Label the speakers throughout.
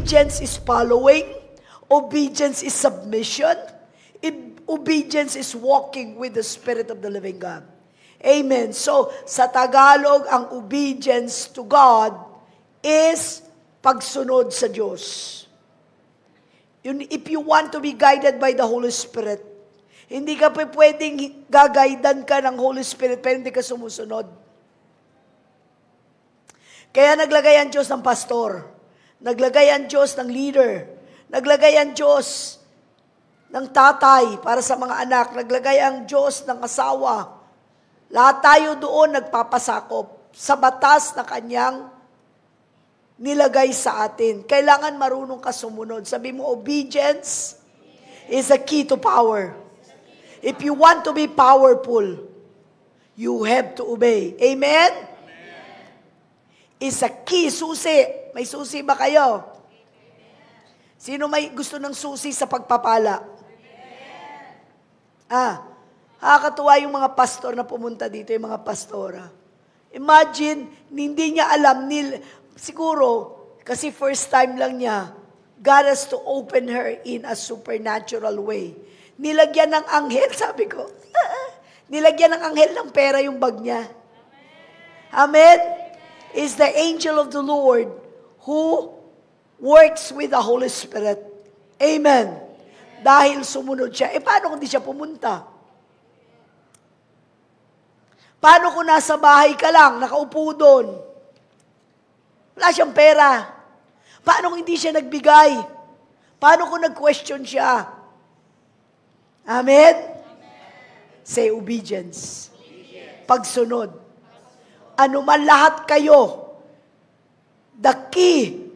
Speaker 1: Obedience is following. Obedience is submission. Obedience is walking with the Spirit of the living God. Amen. So, sa Tagalog, ang obedience to God is pagsunod sa Diyos. If you want to be guided by the Holy Spirit, hindi ka pwedeng gagaydan ka ng Holy Spirit pero hindi ka sumusunod. Kaya naglagay ang Diyos ng pastor. Naglagay ang Diyos ng leader. Naglagay ang Diyos ng tatay para sa mga anak. Naglagay ang Diyos ng asawa. Lahat tayo doon nagpapasakop sa batas na kanyang nilagay sa atin. Kailangan marunong ka sumunod. Sabi mo, obedience is a key to power. If you want to be powerful, you have to obey. Amen? Is a key, susi. May susi ba kayo? Sino may gusto ng susi sa pagpapala? Nakakatuwa yung mga pastor na pumunta dito, yung mga pastora. Imagine, hindi niya alam, siguro, kasi first time lang niya, God has to open her in a supernatural way. Nilagyan ng anghel, sabi ko, nilagyan ng anghel ng pera yung bag niya. Amen? Is the angel of the Lord who works with the Holy Spirit. Amen. Dahil sumunod siya. Paano kung di siya pumunta? Paano kung nasa bahay ka lang, nakaupo doon? Wala siyang pera. Paano kung hindi siya nagbigay? Paano kung nag-question siya? Amen? Say obedience. Pagsunod. Ano man lahat kayo, the key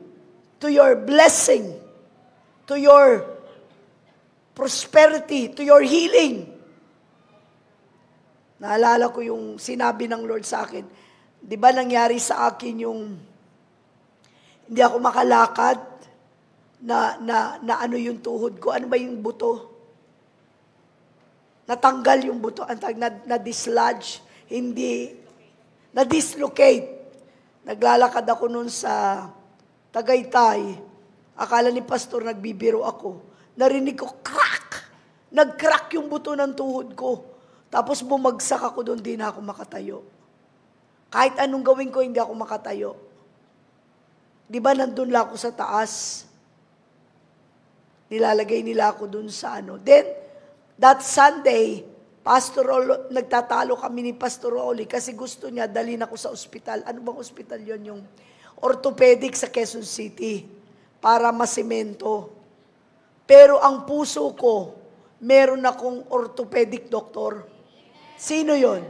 Speaker 1: to your blessing, to your prosperity, to your healing. Naalala ko yung sinabi ng Lord sa akin. Di ba nangyari sa akin yung hindi ako makalakad na ano yung tuhod ko? Ano ba yung buto? Natanggal yung buto. Na-dislodge. Hindi. Na-dislocate. Naglalakad ako nun sa Tagaytay. Akala ni pastor nagbibiro ako. Narinig ko, crack! Nag-crack yung buto ng tuhod ko. Tapos bumagsak ako doon, di na ako makatayo. Kahit anong gawin ko, hindi ako makatayo. Di ba nandun lang ako sa taas? Nilalagay nila ako doon sa ano. Then, that Sunday, nagtatalo kami ni Pastor Oli kasi gusto niya dalhin ako sa ospital. Ano bang ospital yon? Yung orthopedic sa Quezon City para masemento. Pero ang puso ko, meron akong orthopedic doctor. Sino yon?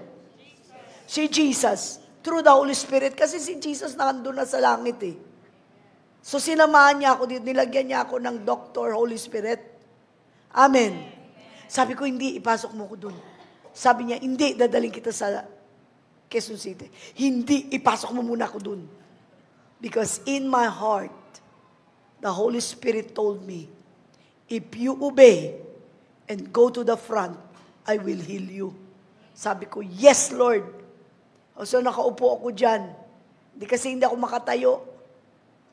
Speaker 1: Si Jesus. Through the Holy Spirit. Kasi si Jesus nandun na sa langit eh. So sinamahan niya ako dito, nilagyan niya ako ng Doctor Holy Spirit. Amen. Sabi ko, hindi, ipasok mo ko dun. Sabi niya, hindi, dadaling kita sa Quezon City. Hindi, ipasok mo muna ako dun. Because in my heart, the Holy Spirit told me, if you obey and go to the front, I will heal you. Sabi ko, yes, Lord. So nakaupo ako dyan. Kasi hindi ako makatayo.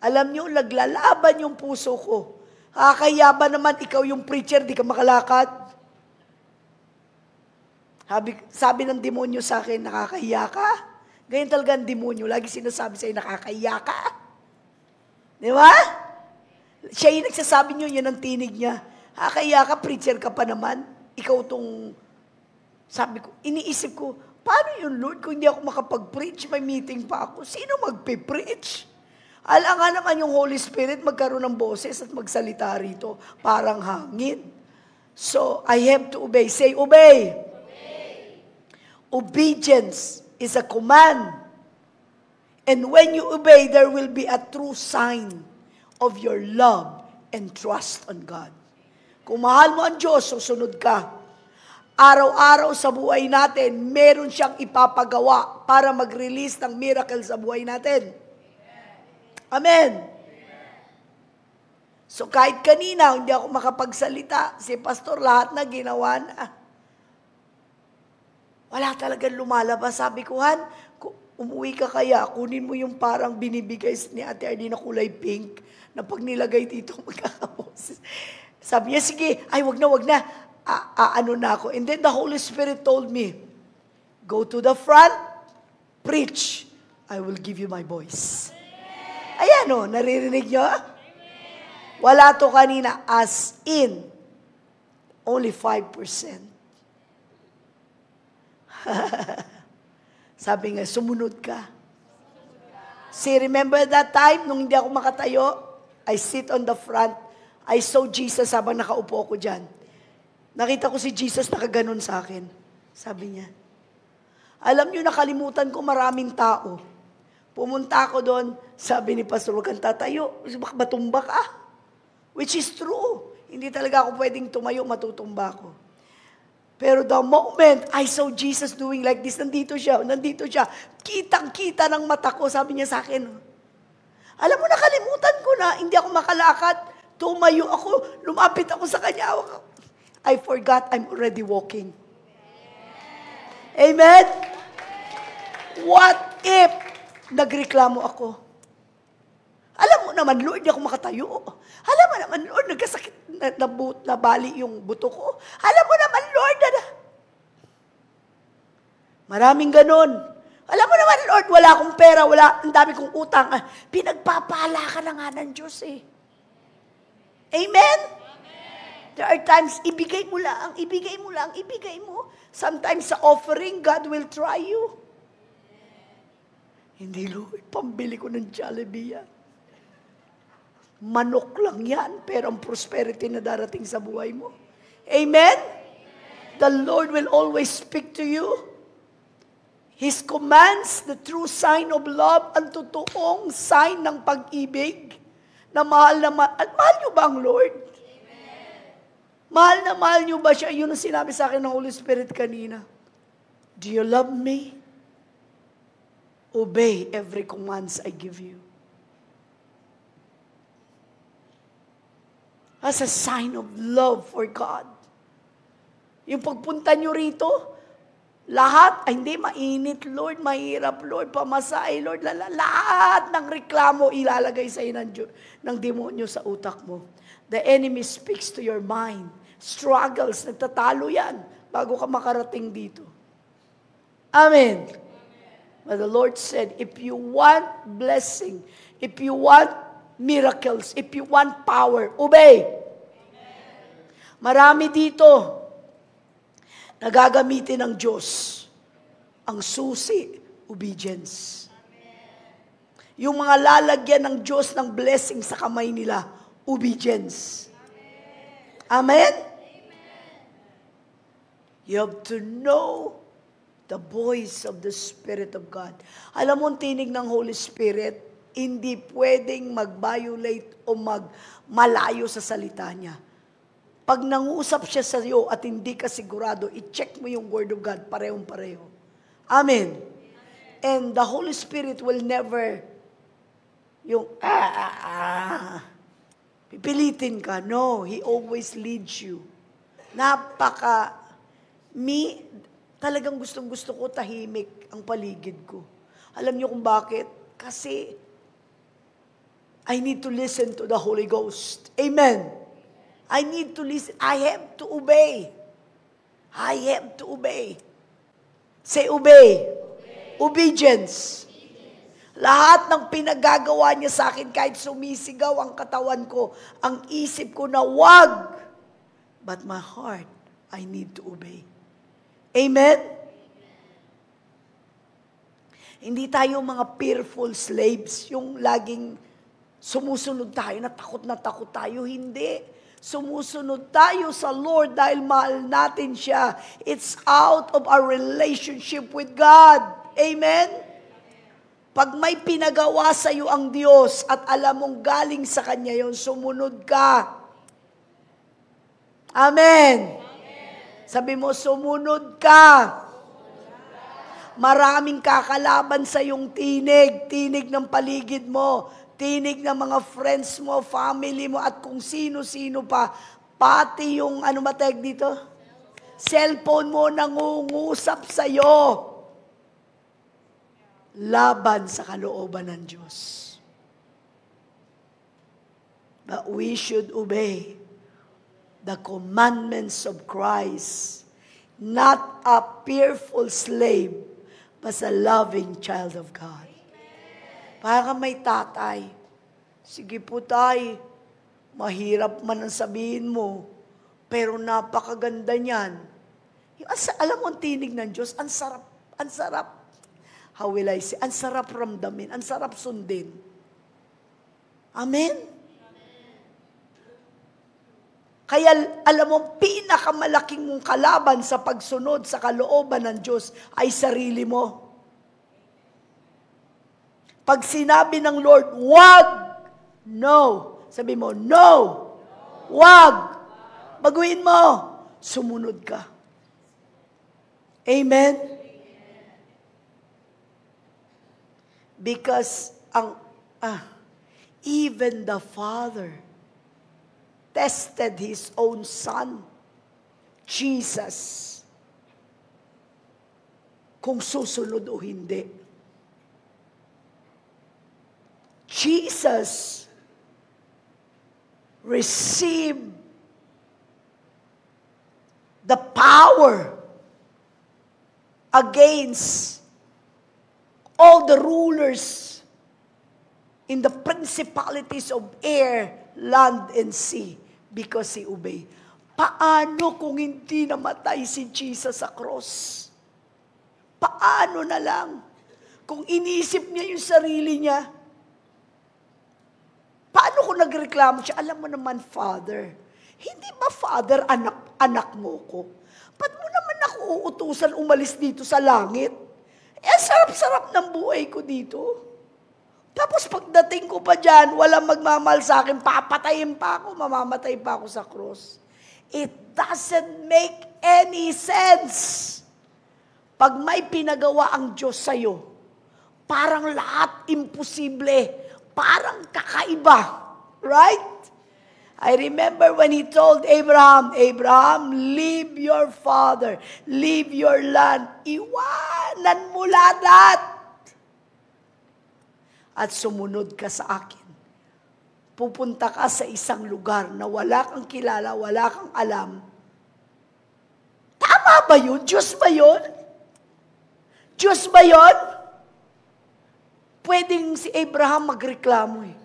Speaker 1: Alam niyo, naglalaban yung puso ko. Kaya ba naman ikaw yung preacher, di ka makalakad? Sabi ng demonyo sa akin, nakakahiya ka? Ganyan talaga ang demonyo. Lagi sinasabi sa'yo, nakakahiya ka? Di ba? Siya yung nagsasabi niyo, yan ang tinig niya. Nakakahiya ka, preacher ka pa naman. Ikaw tong, sabi ko, iniisip ko, paano yun, Lord, kung hindi ako makapag-preach, may meeting pa ako, sino magpe-preach? Alangan naman yung Holy Spirit magkaroon ng boses at magsalita rito. Parang hangin. So, I have to obey. Say, obey. Obedience is a command. And when you obey, there will be a true sign of your love and trust on God. Kung mahal mo ang Diyos, susunod ka. Araw-araw sa buhay natin, meron siyang ipapagawa para mag-release ng miracle sa buhay natin. Amen. So kahit kanina, hindi ako makapagsalita. Si pastor, lahat na ginawa na. Wala talagang lumalabas. Sabi ko, Han, umuwi ka kaya, kunin mo yung parang binibigay ni Ate Arlene na kulay pink, na pag nilagay dito, magkakaboses. Sabi niya, sige, ay wag na, ano na ako. And then the Holy Spirit told me, go to the front, preach, I will give you my voice. Ayan o, naririnig nyo? Wala to kanina, as in, only 5%. Sabi nga, sumunod ka. See, remember that time, nung hindi ako makatayo, I sit on the front, I saw Jesus habang nakaupo ako dyan. Nakita ko si Jesus nakaganon sa akin. Sabi niya, alam niyo, nakalimutan ko maraming tao. Pumunta ako doon, sabi ni Pastor, huwag kang tatayo, baka matumba ka. Which is true. Hindi talaga ako pwedeng tumayo, matutumba ako. Pero the moment I saw Jesus doing like this, nandito siya. Kitang-kita ng mata ko, sabi niya sa akin, alam mo, nakalimutan ko na, hindi ako makalakad. Tumayo ako, lumapit ako sa kanya. I forgot I'm already walking. Amen? What if nagreklamo ako? Alam mo naman, Lord, di ako makatayo. Alam mo naman, Lord, nagkasakit, nabali yung buto ko. Alam mo naman, Lord, maraming ganon. Alam mo naman, Lord, wala akong pera, ang dami kong utang. Pinagpapala ka na nga ng Diyos eh. Amen? There are times, ibigay mo. Sometimes sa offering, God will try you. Hindi, Lord, pambili ko ng Jollibee yan. Manok lang yan, pero ang prosperity na darating sa buhay mo. Amen? The Lord will always speak to you. His commands, the true sign of love, ang totoong sign ng pag-ibig, na mahal niyo ba ang Lord? Mahal na mahal niyo ba siya? Yun ang sinabi sa akin ng Holy Spirit kanina. Do you love me? Obey every commands I give you. As a sign of love for God. Yung pagpunta niyo rito, lahat, ay hindi, mainit, Lord, mahirap, Lord, pamasahe, Lord, lahat ng reklamo ilalagay sa ng demonyo sa utak mo. The enemy speaks to your mind. Struggles, nagtatalo yan bago ka makarating dito. Amen. But the Lord said, if you want blessing, if you want miracles, if you want power, obey. Marami dito nagagamitin ng Diyos ang susi, obedience. Yung mga lalagyan ng Diyos ng blessing sa kamay nila, obedience. Amen? You have to know the voice of the Spirit of God. Alam mo, tinig ng Holy Spirit, hindi pwedeng mag-violate o malayo sa salita niya. Pag nangusap siya sa iyo at hindi ka sigurado, i-check mo yung Word of God, parehong-pareho. Amen. And the Holy Spirit will never yung pipilitin ka. No, He always leads you. Talagang gustong-gusto ko tahimik ang paligid ko. Alam niyo kung bakit? Kasi I need to listen to the Holy Ghost. Amen. I need to listen. I have to obey. I have to obey. Say obey. Obedience. Lahat ng pinagagawa niya sa akin, kahit sumisigaw ang katawan ko, ang isip ko na wag. But my heart, I need to obey. Amen? Hindi tayo mga fearful slaves, yung laging sumusunod tayo, na takot tayo. Hindi. Sumusunod tayo sa Lord dahil mahal natin siya. It's out of our relationship with God. Amen? Pag may pinagawa sa iyo ang Diyos at alam mong galing sa Kanya yon, sumunod ka. Amen. Sabi mo, sumunod ka. Maraming kakalaban sa iyong tinig ng paligid mo, tinig ng mga friends mo, family mo, at kung sino-sino pa. Pati yung, matag dito? Cellphone mo nangungusap sa iyo. laban sa kalooban ng Diyos. But we should obey the commandments of Christ, not a fearful slave, but a loving child of God. Para may tatay, sige po tay, mahirap man ang sabihin mo, pero napakaganda niyan. Alam mo ang tinig ng Diyos, ang sarap, how will I say, ang sarap ramdamin, ang sarap sundin. Amen? Kaya alam mo, pinakamalaking mong kalaban sa pagsunod sa kalooban ng Diyos ay sarili mo. Pag sinabi ng Lord, wag, no. Sabi mo, no. Wag. Baguhin mo. Sumunod ka. Amen? Because even the Father tested His own Son, Jesus, kung susunod o hindi. Jesus received the power against all the rulers in the principalities of air, land, and sea because He obeyed. Paano kung hindi namatay si Jesus sa cross? Paano na lang? Kung inisip niya yung sarili niya, paano kung nagreklamo siya? Alam mo naman, Father, hindi ba, Father, anak mo ko? Ba't mo naman ako uutusan umalis dito sa langit? Sarap-sarap ng buhay ko dito. Tapos pagdating ko pa dyan, walang magmamahal sa akin, papatayin pa ako, mamamatay pa ako sa cross. It doesn't make any sense. Pag may pinagawa ang Diyos sa'yo, parang lahat imposible, parang kakaiba. Right? I remember when He told Abraham, Abraham, leave your father, leave your land, iwanan mo lahat at sumunod ka sa akin. Pupunta ka sa isang lugar na wala kang kilala, wala kang alam. Tama ba yun? Diyos ba yun? Diyos ba yun? Pwedeng si Abraham magreklamo eh.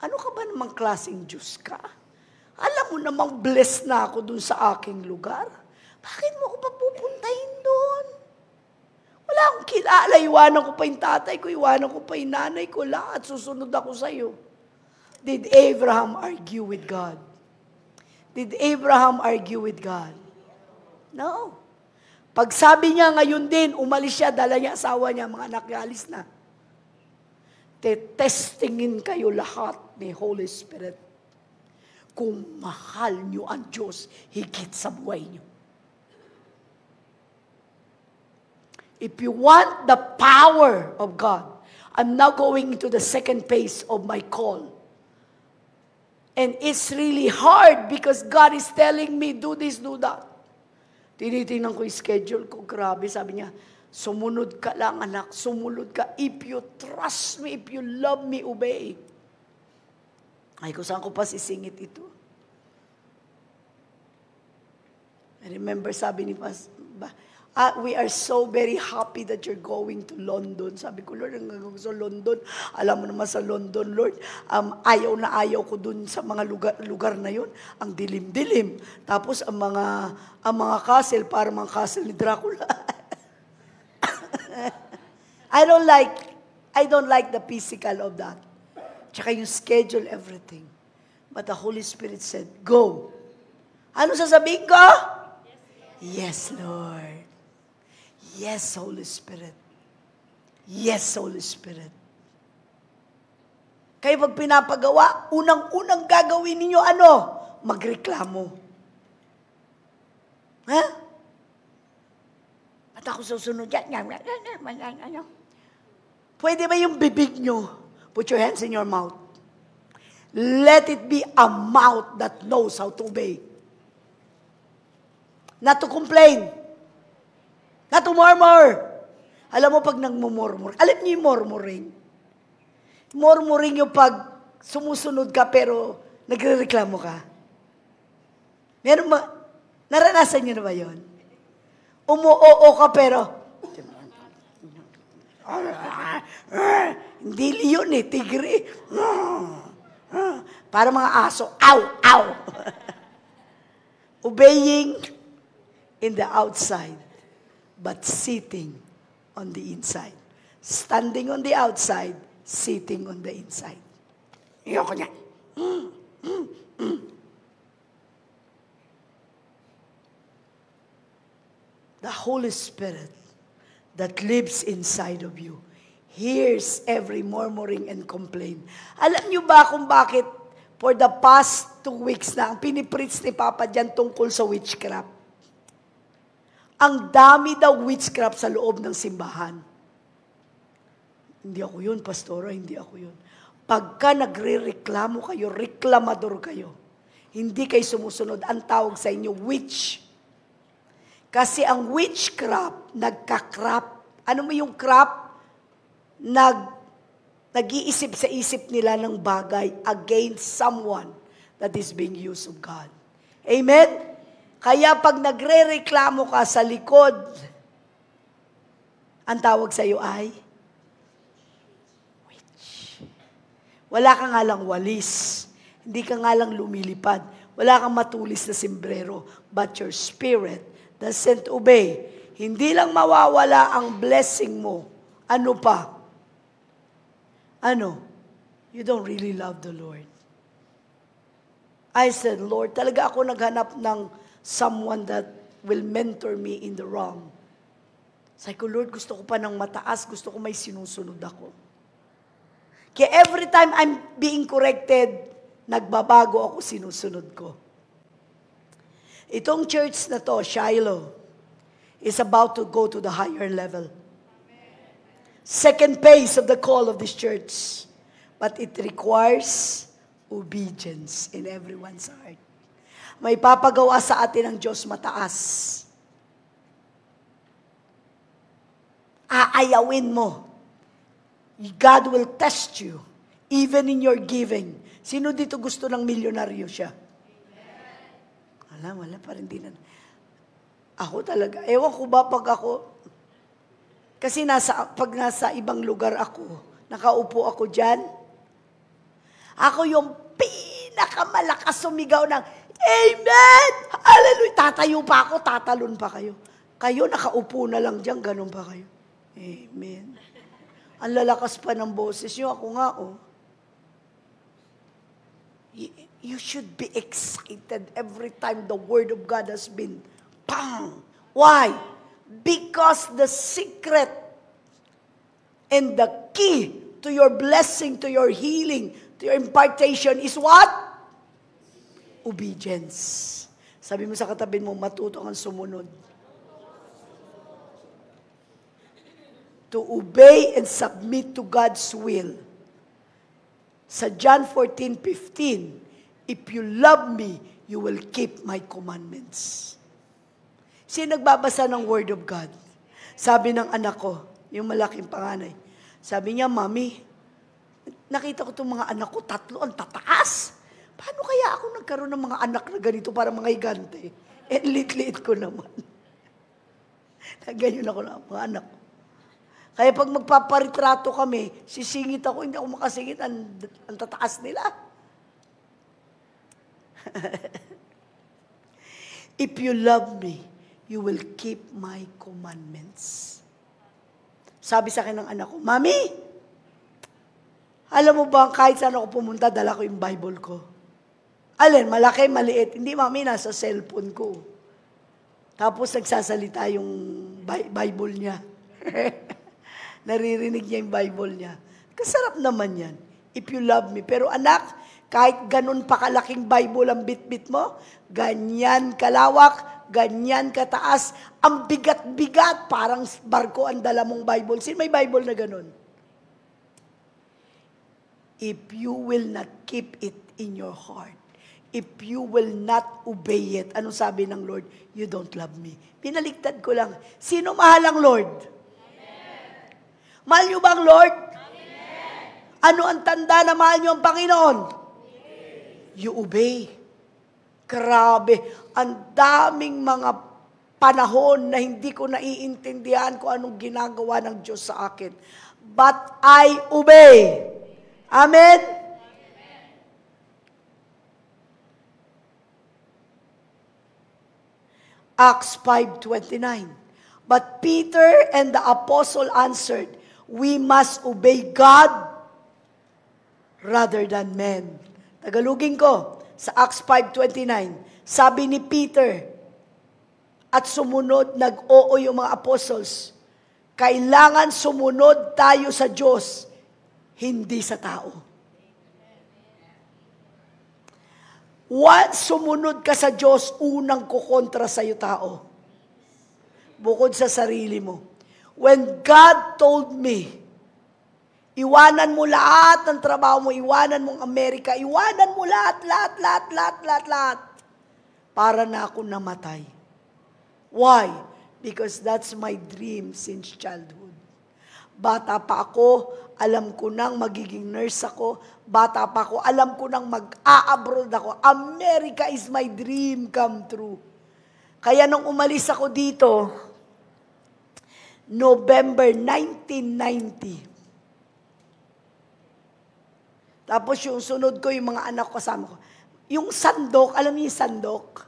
Speaker 1: Ano ka ba namang klaseng Diyos ka? Alam mo namang blessed na ako dun sa aking lugar. Bakit mo ako papupuntahin doon? Wala akong kilala. Iwanan ko pa yung tatay ko, iwanan ko pa yung nanay ko, lahat. Susunod ako sa'yo. Did Abraham argue with God? Did Abraham argue with God? No. Pag sabi niya ngayon din, umalis siya, dala niya asawa niya, mga anak niya, alis na. Testingin kayo lahat ni Holy Spirit kung mahal niyo ang Diyos higit sa buhay niyo. If you want the power of God, I'm now going to the second phase of my call. And it's really hard because God is telling me, do this, do that. Tinitingnan ko yung schedule ko, grabe, sabi niya, sumunod ka lang anak, sumunod ka. If you trust me, if you love me, obey. Ay, kung saan ko pa sisingit ito? I remember sabi ni we are so very happy that you're going to London. Sabi ko, Lord, ang gagawin sa London. Alam mo naman sa London, Lord, ayaw na ayaw ko dun sa mga lugar na yun. Ang dilim-dilim. Tapos ang mga castle, parang mga castle ni Dracula. I don't like the physical of that. Tsaka yung schedule, everything. But the Holy Spirit said, go. Ano sasabihin ko? Yes, Lord. Yes, Holy Spirit. Yes, Holy Spirit. Kaya pag pinapagawa, unang-unang gagawin ninyo ano? Magreklamo. Ha? At ako susunod yan. Pwede ba yung bibig nyo? Put your hands in your mouth. Let it be a mouth that knows how to obey. Not to complain. Not to murmur. Alam mo pag nagmumurmur, alam niyo yung murmuring? Murmuring yung pag sumusunod ka pero nagrereklamo ka. Meron ba? Naranasan niyo na ba yun? Umu-oo ka pero hindi yun eh, tigre. Para mga aso, ow, ow. Obeying in the outside, but sitting on the inside. Standing on the outside, sitting on the inside. Iyoko niya. The Holy Spirit that lives inside of you hears every murmuring and complaint. Alam niyo ba kung bakit for the past 2 weeks na ang pinipreach ni Papa dyan tungkol sa witchcraft? Ang dami daw witchcraft sa loob ng simbahan. Hindi ako yun, pastora, hindi ako yun. Pagka nagre-reklamo kayo, reklamador kayo, hindi kayo sumusunod, ang tawag sa inyo, witch. Kasi ang witchcraft, nagka-crap. Ano mo yung crap? Nag-iisip sa isip nila ng bagay against someone that is being used of God. Amen? Kaya pag nagre-reklamo ka sa likod, ang tawag sa iyo ay witch. Wala ka nga lang walis. Hindi ka nga lang lumilipad. Wala kang matulis na sombrero. But your spirit doesn't obey. Hindi lang mawawala ang blessing mo. Ano pa? Ano? You don't really love the Lord. I said, Lord, talaga ako naghanap ng someone that will mentor me in the wrong. Sabi ko, Lord, gusto ko pa ng mataas, gusto ko may sinusunod ako. Kaya every time I'm being corrected, nagbabago ako, sinusunod ko. Itong church na to, Shiloh, is about to go to the higher level. Second phase of the call of this church. But it requires obedience in everyone's heart. May papagawa sa atin ng Diyos mataas. Aayawin mo. God will test you, even in your giving. Sino dito gusto ng milyonaryo siya? Wala pa rin din. Ako talaga. Ewan ko ba pag ako, kasi pag nasa ibang lugar ako, nakaupo ako dyan, ako yung pinakamalakas sumigaw ng, Amen! Hallelujah! Tatayo pa ako, tatalon pa kayo. Kayo nakaupo na lang dyan, ganun pa kayo. Amen. Ang lalakas pa ng boses nyo, ako nga, oh. You should be excited every time the Word of God has been bang. Why? Because the secret and the key to your blessing, to your healing, to your impartation is what? Obedience. Sabi mo sa katabi mo, matuto kang sumunod. To obey and submit to God's will. Sa John 14:15, if you love me, you will keep my commandments. Sino nagbabasa ng Word of God? Sabi ng anak ko, yung malaking panganay, sabi niya, Mami, nakita ko itong mga anak ko, 3, ang tataas. Paano kaya ako nagkaroon ng mga anak na ganito para mga higante? Lit-lit ko naman. Ganyan ako na, mga anak ko. Kaya pag magpaparitrato kami, sisingit ako, hindi ako makasingit, ang tataas nila. If you love me, you will keep my commandments. Sabi sa akin ng anak ko, Mami, alam mo ba, kahit saan ako pumunta, dala ko yung Bible ko. Alin, malaki, maliit. Hindi, Mami, nasa cellphone ko. Tapos nagsasalita yung Bible niya. Naririnig niya yung Bible niya. Kasarap naman yan. If you love me. Pero anak, kahit ganun pa kalaking Bible ang bit-bit mo, ganyan kalawak, ganyan kataas, ang bigat-bigat, parang barko ang dala mong Bible. Sino may Bible na ganun? If you will not keep it in your heart, if you will not obey it, anong sabi ng Lord? You don't love me. Pinaliktad ko lang. Sino mahal ang Lord? Amen. Mahal niyo ba ang Lord? Amen. Ano ang tanda na mahal niyo ang Panginoon? You obey. Grabe, ang daming mga panahon na hindi ko naiintindihan kung anong ginagawa ng Diyos sa akin. But I obey. Amen? Acts 5:29. But Peter and the apostle answered, we must obey God rather than men. Tagalugin ko, sa Acts 5:29, sabi ni Peter, at sumunod, nag-oo yung mga apostles, kailangan sumunod tayo sa Diyos, hindi sa tao. Once sumunod ka sa Diyos, unang kukontra sa'yo tao. Bukod sa sarili mo. When God told me, iwanan mo lahat ng trabaho mo, iwanan mong Amerika, iwanan mo lahat. Para na ako namatay. Why? Because that's my dream since childhood. Bata pa ako, alam ko nang magiging nurse ako. Bata pa ako, alam ko nang mag-a-abroad ako. America is my dream come true. Kaya nung umalis ako dito, November 1990. Tapos yung sunod ko, yung mga anak ko kasama ko. Yung sandok, alam niyo yung sandok?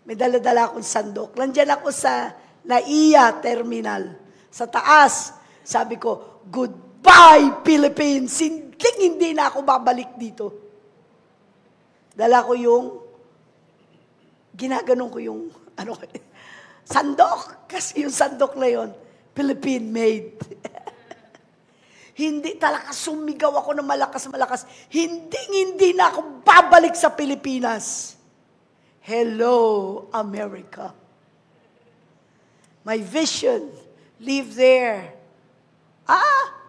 Speaker 1: May dala-dala akong sandok. Nandiyan ako sa NAIA terminal. Sa taas, sabi ko, goodbye Philippines! Hindi na ako babalik dito. Dala ko yung, ginaganon ko yung, sandok. Kasi yung sandok na yun, Philippine made. Hindi talaga sumigaw ako ng malakas. Hindi na ako babalik sa Pilipinas. Hello, America. My vision, live there.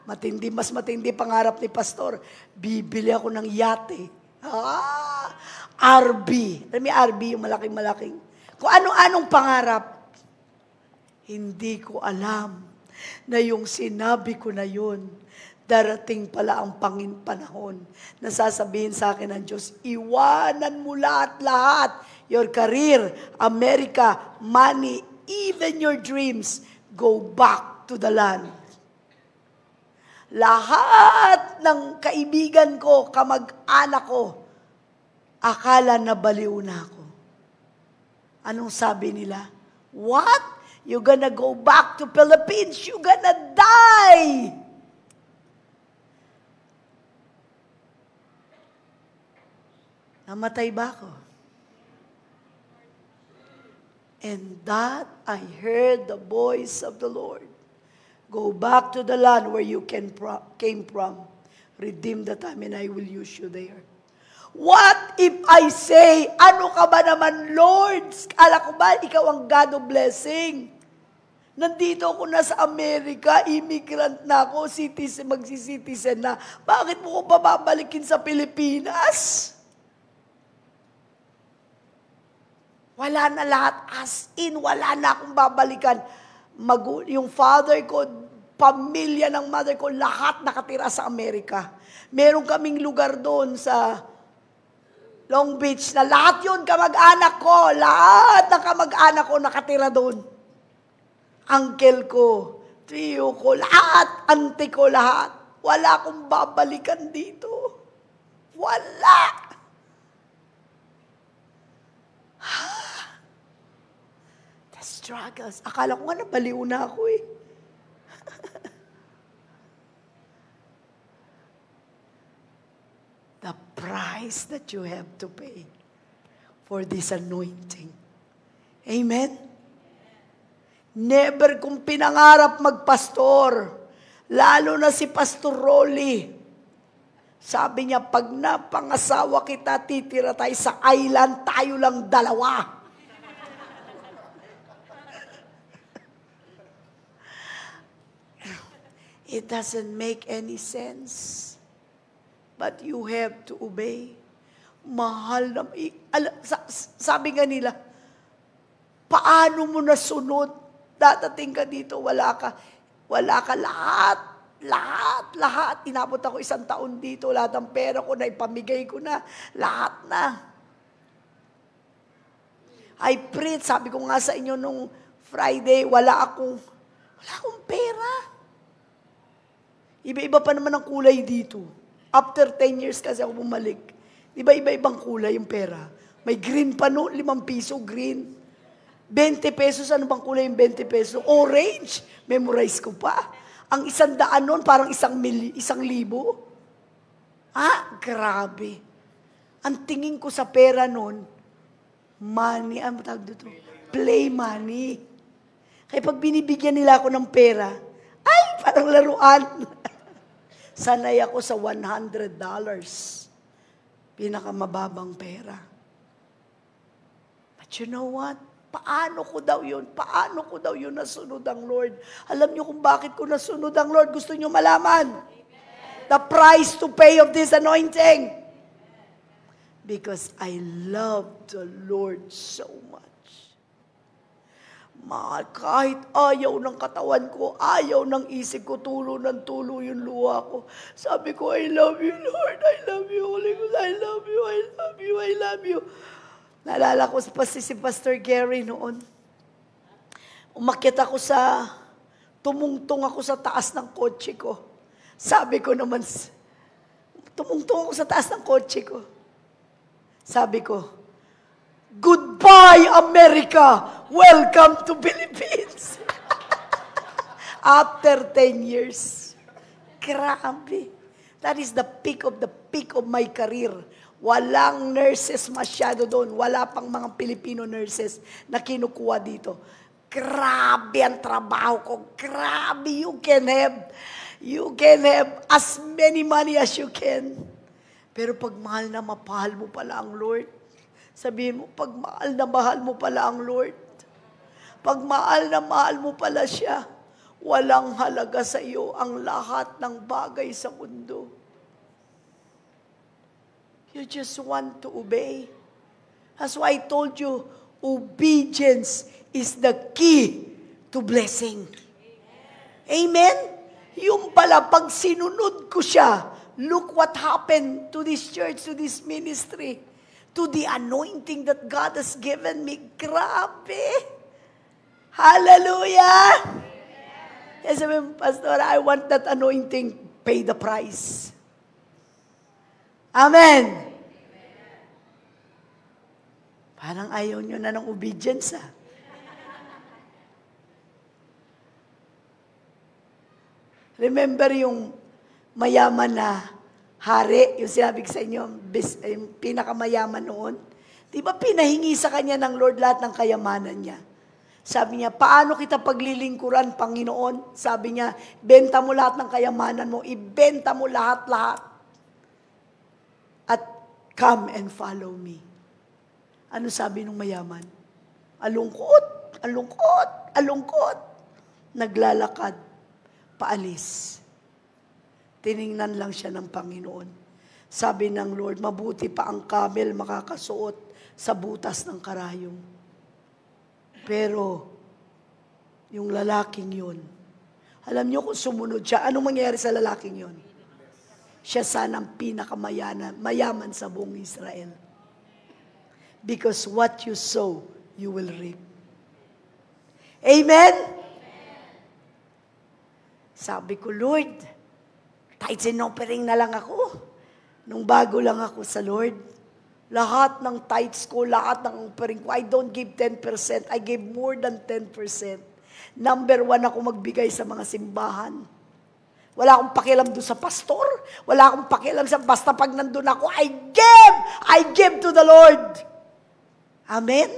Speaker 1: Mas matindi pangarap ni Pastor. Bibili ako ng yate. RB. Alam mo RB, yung malaking-malaking. Kung ano-anong pangarap. Hindi ko alam na yung sinabi ko na yun, darating pala ang panahon na sasabihin sa akin ng Diyos, iwanan mo lahat. Your career, America, money, even your dreams, go back to the land. Lahat ng kaibigan ko, kamag-anak ko, akala na baliw na ako. Anong sabi nila? What? You're gonna go back to Philippines. You're gonna die. Namatay ba ako? And that I heard the voice of the Lord. Go back to the land where you came from. Redeem the time and I will use you there. What if I say, ano ka ba naman, Lord? Kala ko ba, ikaw ang God of blessing? Nandito ako na sa Amerika, immigrant na ako, magsi-citizen na. Bakit mo ko babalikin sa Pilipinas? Wala na lahat, as in, wala na akong babalikan. Yung father ko, pamilya ng mother ko, lahat nakatira sa Amerika. Meron kaming lugar doon sa Long Beach na lahat yun kamag-anak ko. Lahat ng kamag-anak ko nakatira doon. Uncle ko, tiyo ko, lahat, auntie ko, lahat. Wala akong babalikan dito. Wala. The struggles. Akala ko nga nabaliw na ako eh. The price that you have to pay for this anointing. Amen? Never kong pinangarap magpastor. Lalo na si Pastor Rolly. Sabi niya, pag napangasawa kita, titira tayo sa island, tayo lang dalawa. It doesn't make any sense. But you have to obey. Mahal na, sabi nga nila, paano mo nasunod? Dadating ka dito, wala ka. Wala ka lahat. Lahat. Inabot ako 1 taon dito. Lahat ng pera ko na ipamigay ko na. Lahat na. I prayed, sabi ko nga sa inyo nung Friday, wala akong pera. Iba-iba pa naman ang kulay dito. After 10 years kasi ako bumalik. Iba-ibang kulay yung pera. May green pa no, 5 piso, green. 20 pesos, ano bang kulay yung 20 pesos? Orange. Memorize ko pa. Ang 100 nun, parang 1,000. Grabe. Ang tingin ko sa pera nun, money, ano tawag dito? Play money. Kaya pag binibigyan nila ako ng pera, ay, parang laruan. Sanay ako sa $100. Pinakamababang pera. But you know what? Paano ko daw yun nasunod ang Lord? Alam niyo kung bakit ko nasunod ang Lord? Gusto niyo malaman? Amen. The price to pay of this anointing. Because I love the Lord so much. Kahit ayaw ng katawan ko, ayaw ng isip ko, tulo yung luha ko. Sabi ko, I love you, Lord. I love you, Holy Ghost. I love you, I love you, I love you. Naalala ko pa si Pastor Gary noon. Tumungtong ako sa taas ng kotse ko. Sabi ko naman, tumungtong ako sa taas ng kotse ko. Sabi ko, goodbye America! Welcome to Philippines! After 10 years. Grabe. That is the peak of my career. Walang nurses masyado doon. Wala pang mga Filipino nurses na kinukuha dito. Grabe ang trabaho ko. Grabe, you can have as many money as you can. Pero pag mahal na mapahal mo pala ang Lord. Sabihin mo, pag mahal na mahal mo pala ang Lord. Pag mahal na mahal mo pala siya. Walang halaga sa iyo ang lahat ng bagay sa mundo. You just want to obey. That's why I told you, obedience is the key to blessing. Amen? Yung pala, pag sinunod ko siya, look what happened to this church, to this ministry, to the anointing that God has given me. Grabe! Hallelujah! Yes, Pastor, I want that anointing. Pay the price. Amen. Parang ayaw nyo na ng obedience, Remember yung mayaman na hari, yung sinabi ko sa inyo, yung pinakamayaman noon? Di ba pinahingi sa kanya ng Lord lahat ng kayamanan niya? Sabi niya, paano kita paglilingkuran, Panginoon? Sabi niya, benta mo lahat ng kayamanan mo, ibenta mo lahat-lahat. At come and follow me. Ano sabi nung mayaman? Alungkot. Naglalakad. Paalis. Tiningnan lang siya ng Panginoon. Sabi ng Lord, mabuti pa ang camel makakasuot sa butas ng karayom. Pero, yung lalaking yun, alam niyo kung sumunod siya, anong mangyayari sa lalaking yun? Siya sana ang mayaman sa buong Israel. Because what you sow, you will reap. Amen? Sabi ko, Lord, tithes and offering na lang ako. Nung bago lang ako sa Lord, lahat ng tithes ko, lahat ng offering ko, I don't give 10%. I give more than 10%. Number 1 ako magbigay sa mga simbahan. Wala akong pakialam doon sa pastor. Wala akong pakialam sa, basta pag nandun ako, I give to the Lord. Amen?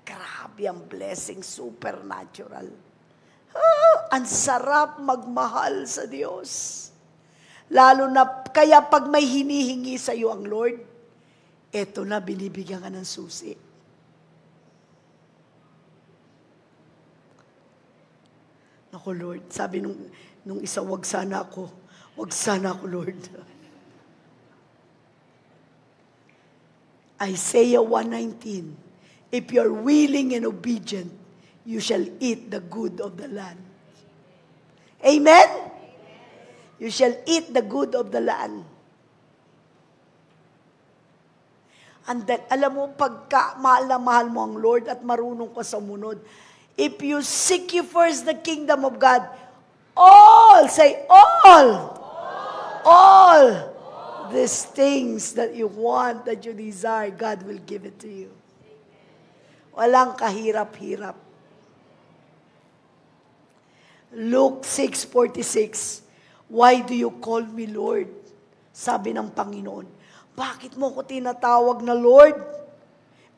Speaker 1: Grabe ang blessing, supernatural. Ang sarap magmahal sa Diyos. Lalo na, kaya pag may hinihingi sa iyo ang Lord, eto na, binibigyan ka ng susi. Naku Lord, sabi nung isa, wag sana ako, Lord. Isaiah 1:19, if you're willing and obedient, you shall eat the good of the land. Amen? You shall eat the good of the land. And then, alam mo, pagka mahal na mahal mo ang Lord at marunong ka sa munod, if you seek you first the kingdom of God, all these things that you want, that you desire, God will give it to you. Walang kahirap-hirap. Luke 6:46, why do you call me Lord? Sabi ng Panginoon, bakit mo ko tinatawag na Lord?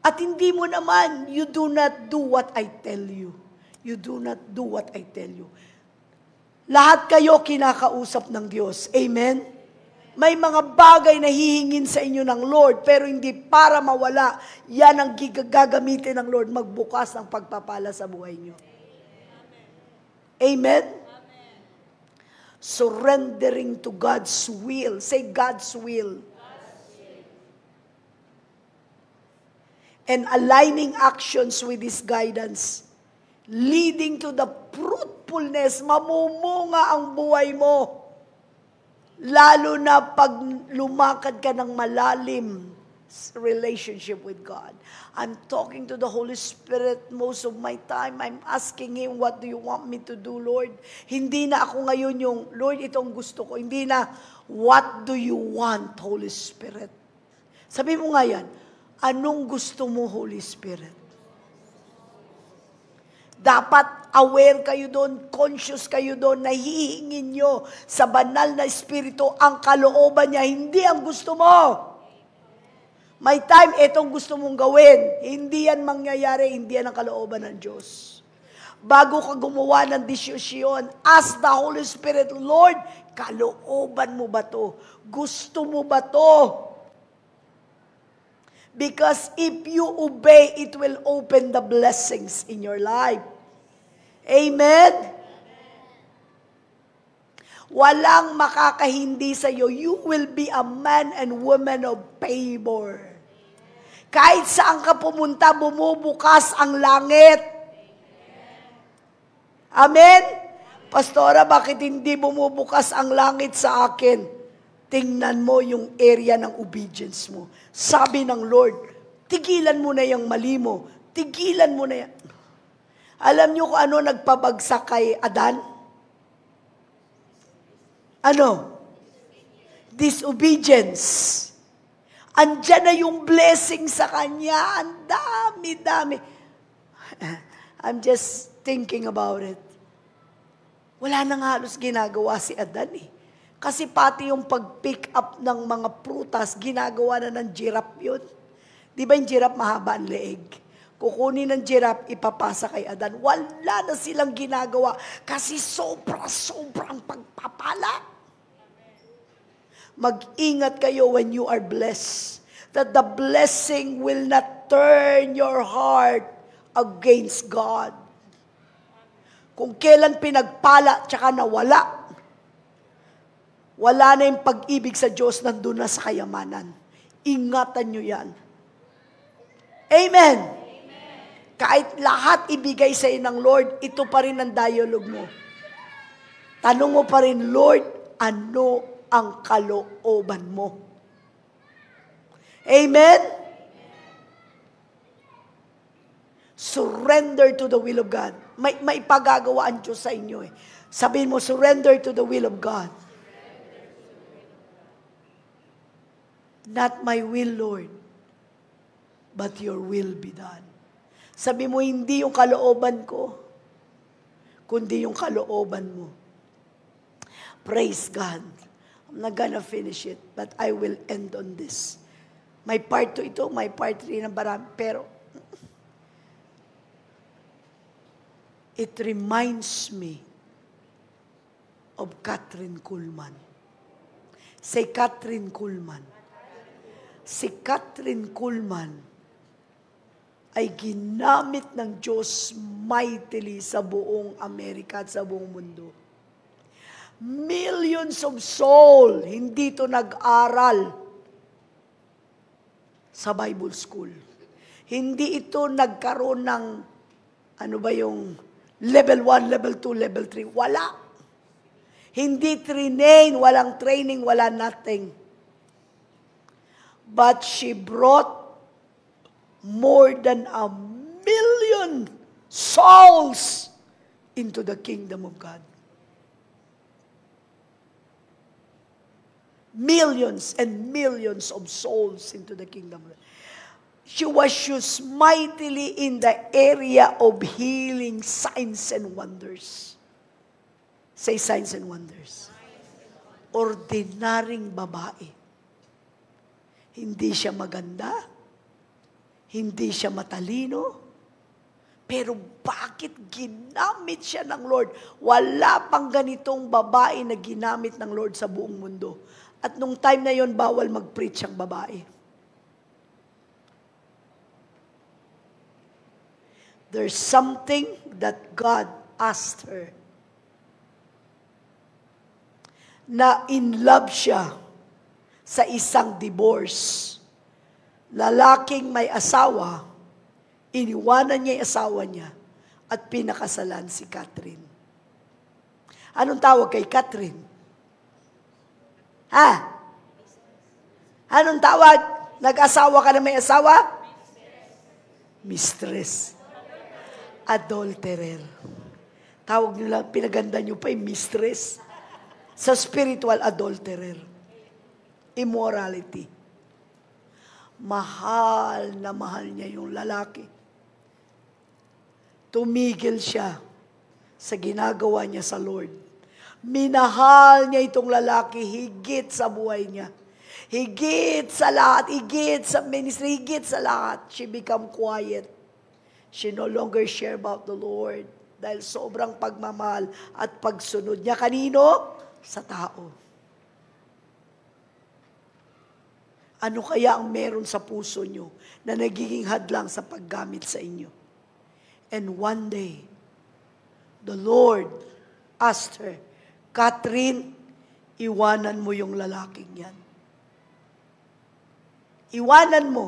Speaker 1: At hindi mo naman, you do not do what I tell you. You do not do what I tell you. Lahat kayo kinakausap ng Diyos. Amen? May mga bagay na hihingin sa inyo ng Lord, pero hindi para mawala. Yan ang gagamitin ng Lord, magbukas ng pagpapala sa buhay nyo. Amen? Surrendering to God's will. Say God's will. And aligning actions with His guidance, leading to the fruitfulness, mamumunga ang buhay mo. Lalo na pag lumakad ka ng malalim relationship with God. I'm talking to the Holy Spirit most of my time. I'm asking Him, what do you want me to do, Lord? Hindi na ako ngayon yung, Lord, itong gusto ko. Hindi na, what do you want, Holy Spirit? Sabi mo nga yan, anong gusto mo, Holy Spirit? Dapat aware kayo doon, conscious kayo doon, na hihingin nyo sa banal na Espiritu ang kalooban niya, hindi ang gusto mo. May time, itong gusto mong gawin. Hindi yan mangyayari, hindi yan ang kalooban ng Diyos. Bago ka gumawa ng desisyon, ask the Holy Spirit, Lord, kalooban mo ba to? Gusto mo ba to? Because if you obey, it will open the blessings in your life. Amen? Walang makakahindi sa iyo. You will be a man and woman of favor. Kahit saan ka pumunta, bumubukas ang langit. Amen? Pastora, bakit hindi bumubukas ang langit sa akin? Tingnan mo yung area ng obedience mo. Sabi ng Lord, tigilan mo na yung mali mo. Tigilan mo na yan. Alam niyo kung ano nagpabagsak kay Adan? Ano? Disobedience. Andyan na yung blessing sa kanya. Ang dami-dami. I'm just thinking about it. Wala nang halos ginagawa si Adan eh. Kasi pati yung pag-pick up ng mga prutas, ginagawa na ng giraffe yun. Di ba yung giraffe mahaba ang leeg? Kukunin ng giraffe, ipapasa kay Adan. Wala na silang ginagawa kasi sobrang pagpapala. Mag-ingat kayo when you are blessed. That the blessing will not turn your heart against God. Kung kailan pinagpala, tsaka nawala, wala na yung pag-ibig sa Diyos, nandun na sa kayamanan. Ingatan nyo yan. Amen. Kahit lahat ibigay sa iyo ng Lord, ito pa rin ang dialogue mo. Tanong mo pa rin, Lord, ano ang kalooban mo? Amen? Surrender to the will of God. May pagagawa ang Diyos sa inyo eh. Sabihin mo, surrender to the will of God. Not my will, Lord, but your will be done. Sabi mo, hindi yung kalooban ko, kundi yung kalooban mo. Praise God. I'm not gonna finish it, but I will end on this. May part 2 ito, may part 3 na marami, pero it reminds me of Kathryn Kuhlman. Say Kathryn Kuhlman. Si Kathryn Kuhlman ay ginamit ng Diyos mightily sa buong Amerika at sa buong mundo. Millions of soul, hindi ito nag-aral sa Bible school. Hindi ito nagkaroon ng, ano ba yung level 1, level 2, level 3. Wala. Hindi trinain, walang training, wala nothing. But she brought more than 1,000,000 souls into the kingdom of God. Millions and millions of souls into the kingdom of God. She was used mightily in the area of healing, signs and wonders. Say signs and wonders. Ordinaryong babae. Hindi siya maganda, hindi siya matalino, pero bakit ginamit siya ng Lord? Wala pang ganitong babae na ginamit ng Lord sa buong mundo. At nung time na yon, bawal mag-preach ang babae. There's something that God asked her. Na in love siya sa isang divorce. Lalaking may asawa, iniwanan niya yung asawa niya at pinakasalan si Catherine. Anong tawag kay Catherine? Ha? Anong tawag? Nag-asawa ka na may asawa? Mistress. Adulterer. Tawag nyo lang, pinaganda nyo pa yung mistress. Sa spiritual, adulterer. Immorality. Mahal na mahal niya yung lalaki. Tumigil siya sa ginagawa niya sa Lord. Minahal niya itong lalaki higit sa buhay niya. Higit sa lahat, higit sa ministry, higit sa lahat. She become quiet. She no longer share about the Lord. Dahil sobrang pagmamahal at pagsunod niya. Kanino? Sa tao. Ano kaya ang meron sa puso nyo na nagiging hadlang sa paggamit sa inyo? And one day, the Lord asked her, Catherine, iwanan mo yung lalaking yan. Iwanan mo.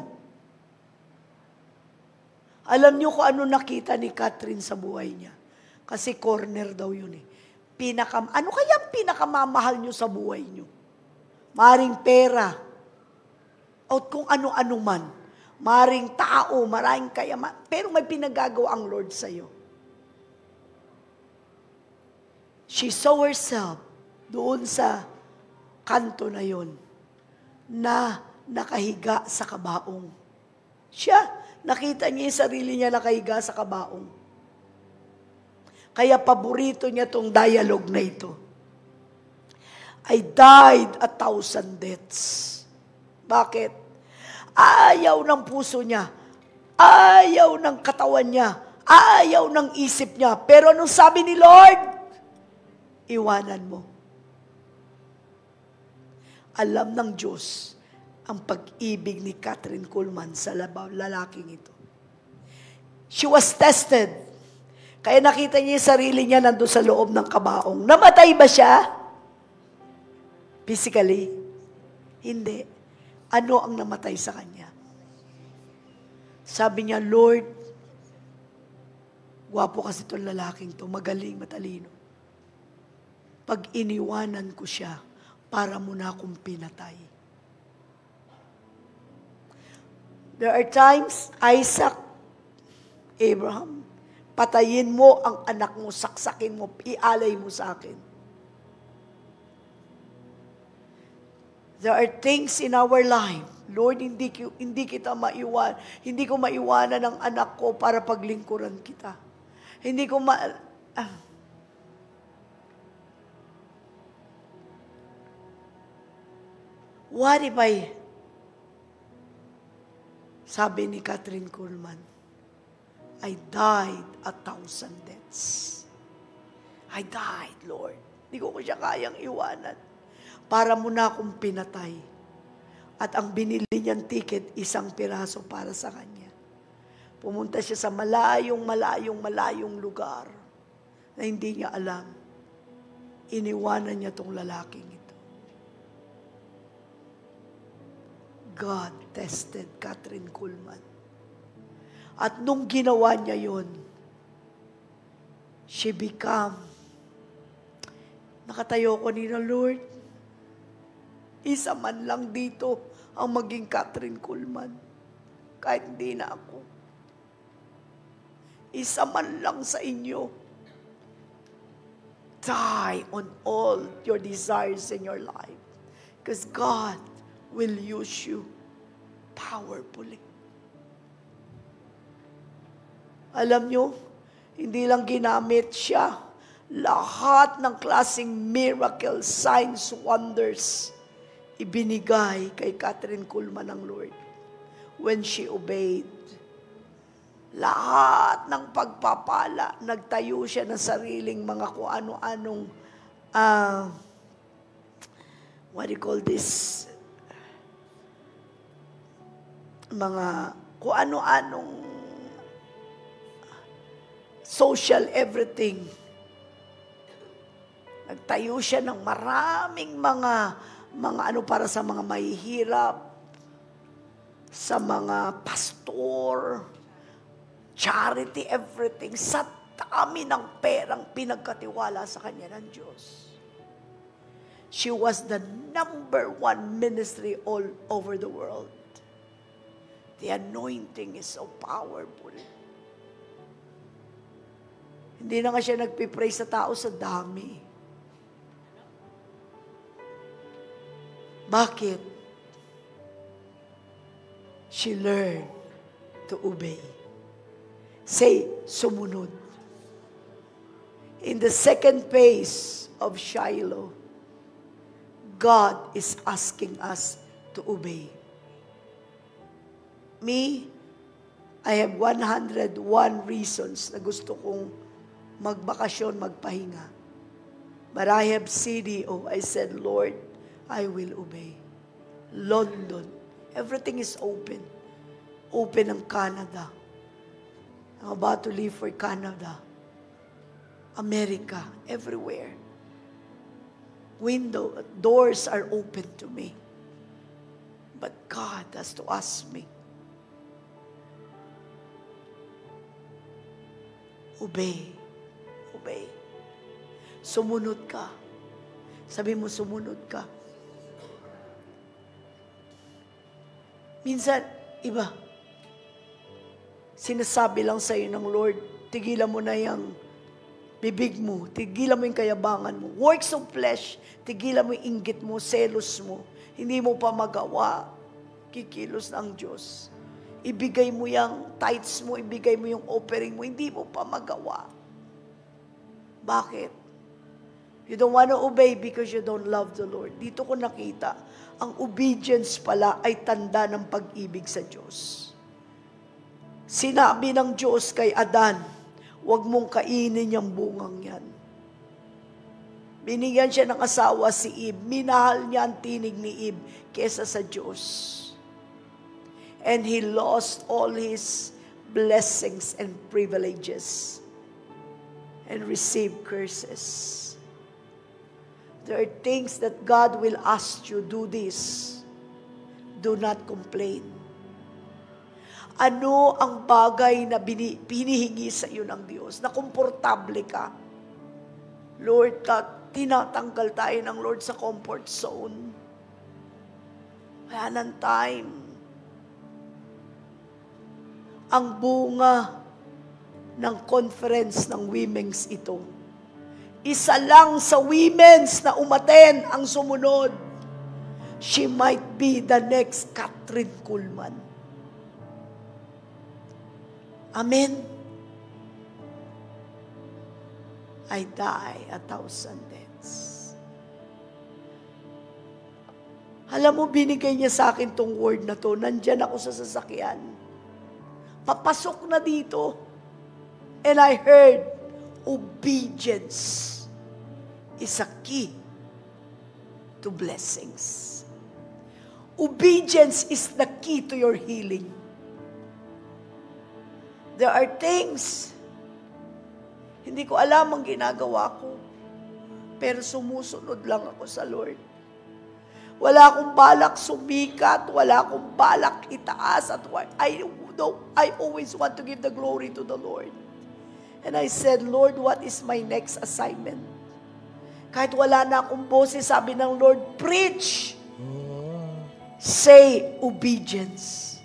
Speaker 1: Alam niyo kung ano nakita ni Catherine sa buhay niya? Kasi corner daw yun eh. Ano kaya ang pinakamamahal niyo sa buhay niyo? Maring pera. O kung ano-ano man. Maring tao, maraming kayaman. Pero may pinagagawa ang Lord sa'yo. She saw herself doon sa kanto na yon na nakahiga sa kabaong. Siya, nakita niya yung sarili niya nakahiga sa kabaong. Kaya paborito niya tong dialogue na ito. I died 1,000 deaths. Bakit? Ayaw ng puso niya. Ayaw ng katawan niya. Ayaw ng isip niya. Pero anong sabi ni Lord? Iwanan mo. Alam ng Diyos ang pag-ibig ni Kathryn Kuhlman sa lalaking ito. She was tested. Kaya nakita niya yung sarili niya nandun sa loob ng kabaong. Namatay ba siya? Physically? Hindi. Ano ang namatay sa kanya? Sabi niya, Lord, gwapo kasi itong lalaking to, magaling, matalino. Pag iniwanan ko siya, para mo na akong pinatay. There are times, Isaac, Abraham, patayin mo ang anak mo, saksakin mo, ialay mo sa akin. There are things in our life, Lord, hindi kita maiwan, hindi ko maiwanan ang anak ko para paglingkuran kita. Hindi ko What if sabi ni Kathryn Kuhlman, I died 1,000 deaths. I died, Lord. Hindi ko siya kayang iwanan. Para mo na akong pinatay. At ang binili niyang ticket, 1 piraso para sa kanya. Pumunta siya sa malayong lugar na hindi niya alam. Iniwanan niya tong lalaking ito. God tested Kathryn Kuhlman. At nung ginawa niya yun, she became, Nakatayo ko nila, Lord, isa man lang dito ang maging Catherine Kuhlman. Kahit hindi na ako. Isa man lang sa inyo. Die on all your desires in your life. Because God will use you powerfully. Alam nyo, hindi lang ginamit siya. Lahat ng klaseng miracles, signs, wonders, ibinigay kay Catherine Kuhlman ng Lord when she obeyed. Lahat ng pagpapala, nagtayo siya ng sariling mga kung ano-anong, what do you call this? Mga kung ano-anong social everything. Nagtayo siya ng maraming mga ano para sa mga mahihirap, sa mga pastor, charity, everything, sa dami ng perang pinagkatiwala sa kanya ng Diyos. She was the #1 ministry all over the world. The anointing is so powerful. Hindi na nga siya nagpipray sa tao sa dami. Bakit? She learned to obey. Say, sumunod. In the second phase of Shiloh, God is asking us to obey. Me, I have 101 reasons na gusto kong magbakasyon, magpahinga. But I have CDO. I said, Lord, I will obey. London, everything is open. Open ang Canada. I'm about to leave for Canada. America, everywhere. Doors are open to me. But God has to ask me. Obey. Obey. Sumunod ka. Sabi mo, sumunod ka. Minsan, iba. Sinasabi lang sa'yo ng Lord, tigilan mo na yung bibig mo, tigilan mo yung kayabangan mo. Works of flesh, tigilan mo yung inggit mo, selos mo. Hindi mo pa magawa. Kikilos ng Diyos. Ibigay mo yung tithes mo, ibigay mo yung offering mo, hindi mo pa magawa. Bakit? You don't want to obey because you don't love the Lord. Dito ko nakita, ang obedience pala ay tanda ng pag-ibig sa Diyos. Sinabi ng Diyos kay Adan, huwag mong kainin yung bungang yan. Binigyan siya ng asawa si Eve. Minahal niya ang tinig ni Eve kesa sa Diyos. And he lost all his blessings and privileges and received curses. There are things that God will ask you, do this. Do not complain. Ano ang bagay na pinihingi sa iyo ng Diyos? Na komportable ka. Lord, tinatanggal tayo ng Lord sa comfort zone. Wala ng time. Ang bunga ng conference ng women's ito. Isa lang sa women's na umaten ang sumunod. She might be the next Catherine Kuhlman. Amen. I die 1,000 deaths. Alam mo, binigay niya sa akin tong word na to. Nandyan ako sa sasakyan. Papasok na dito. And I heard, obedience is a key to blessings. Obedience is the key to your healing. There are things, hindi ko alam ang ginagawa ko, pero sumusunod lang ako sa Lord. Wala akong balak sumikat, wala akong balak itaas, at I always want to give the glory to the Lord. And I said, Lord, what is my next assignment? Kahit wala na akong boses, sabi ng Lord, preach. Say obedience.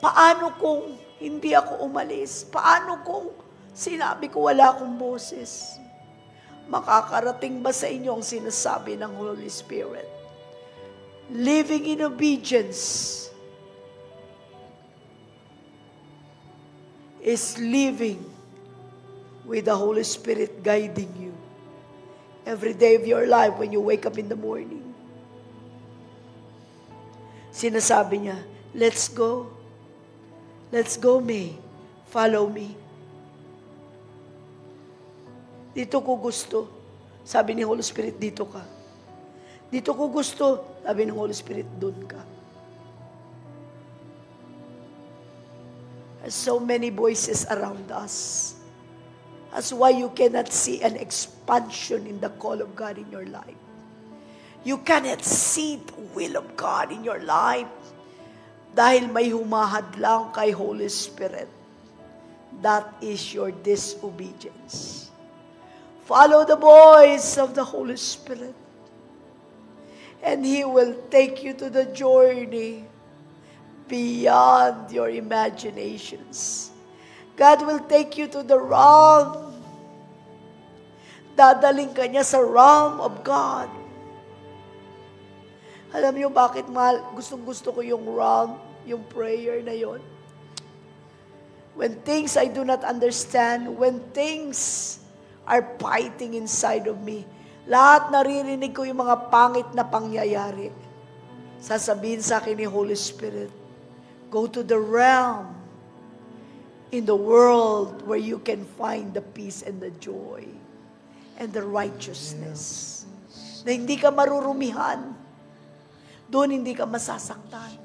Speaker 1: Paano kung hindi ako umalis? Paano kung sinabi ko wala akong boses? Makakarating ba sa inyo ang sinasabi ng Holy Spirit? Living in obedience is living with the Holy Spirit guiding you every day of your life when you wake up in the morning. Sinasabi niya, let's go. Let's go, May. Follow me. Dito ko gusto. Sabi ni Holy Spirit, dito ka. Dito ko gusto. Sabi ng Holy Spirit, doon ka. There's so many voices around us. That's why you cannot see an expansion in the call of God in your life. You cannot see the will of God in your life dahil may humahad lang kay Holy Spirit. That is your disobedience. Follow the voice of the Holy Spirit, and He will take you to the journey beyond your imaginations. God will take you to the realm. Dadaling ka niya sa realm of God. Alam niyo bakit, mahal? Gustong-gusto ko yung realm, yung prayer na yon. When things I do not understand, when things are fighting inside of me, lahat naririnig ko yung mga pangit na pangyayari. Sasabihin sa akin ni Holy Spirit, go to the realm in the world where you can find the peace and the joy and the righteousness. Na hindi ka marurumihan. Doon hindi ka masasaktan.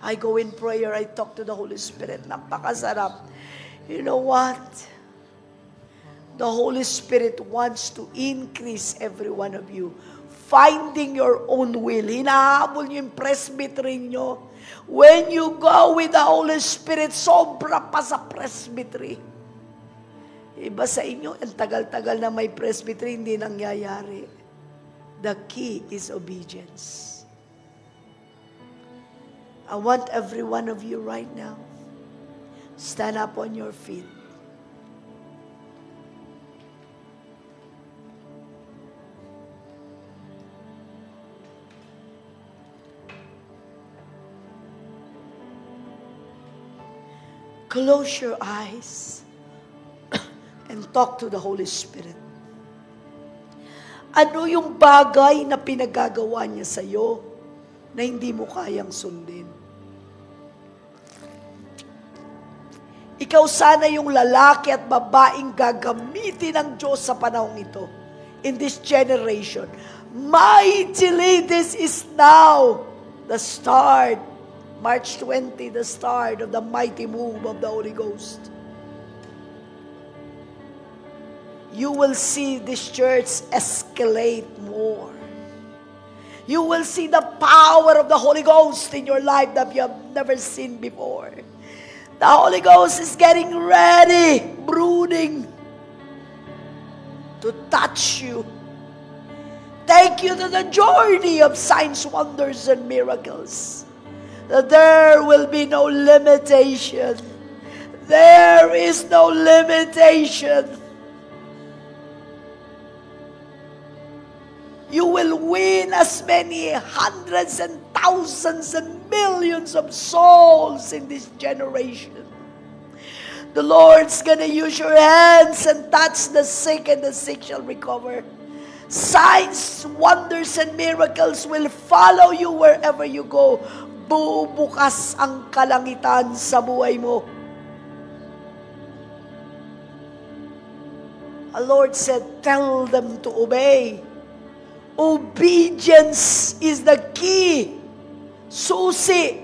Speaker 1: I go in prayer, I talk to the Holy Spirit. Napakasarap. You know what? The Holy Spirit wants to increase every one of you. Finding your own will. Hinahabol niyo yung presbytery niyo. When you go with the Holy Spirit, sobra pa sa presbytery. Iba sa inyo, ang tagal-tagal na may presbytery, hindi nangyayari. The key is obedience. I want every one of you right now, stand up on your feet. Close your eyes and talk to the Holy Spirit. Ano yung bagay na pinagagawa niya sa'yo na hindi mo kayang sundin? Ikaw sana yung lalaki at babaeng gagamitin ng Diyos sa panahong ito. In this generation. Mightily, this is now the start. March 20, the start of the mighty move of the Holy Ghost. You will see this church escalate more. You will see the power of the Holy Ghost in your life that you have never seen before. The Holy Ghost is getting ready, brooding to touch you. Take you to the journey of signs, wonders, and miracles. That there will be no limitation. There is no limitation. You will win as many hundreds and thousands and millions of souls in this generation. The Lord's gonna use your hands and touch the sick, and the sick shall recover. Signs, wonders, and miracles will follow you wherever you go. Bubukas ang kalangitan sa buhay mo. The Lord said, tell them to obey. Obedience is the key. Susi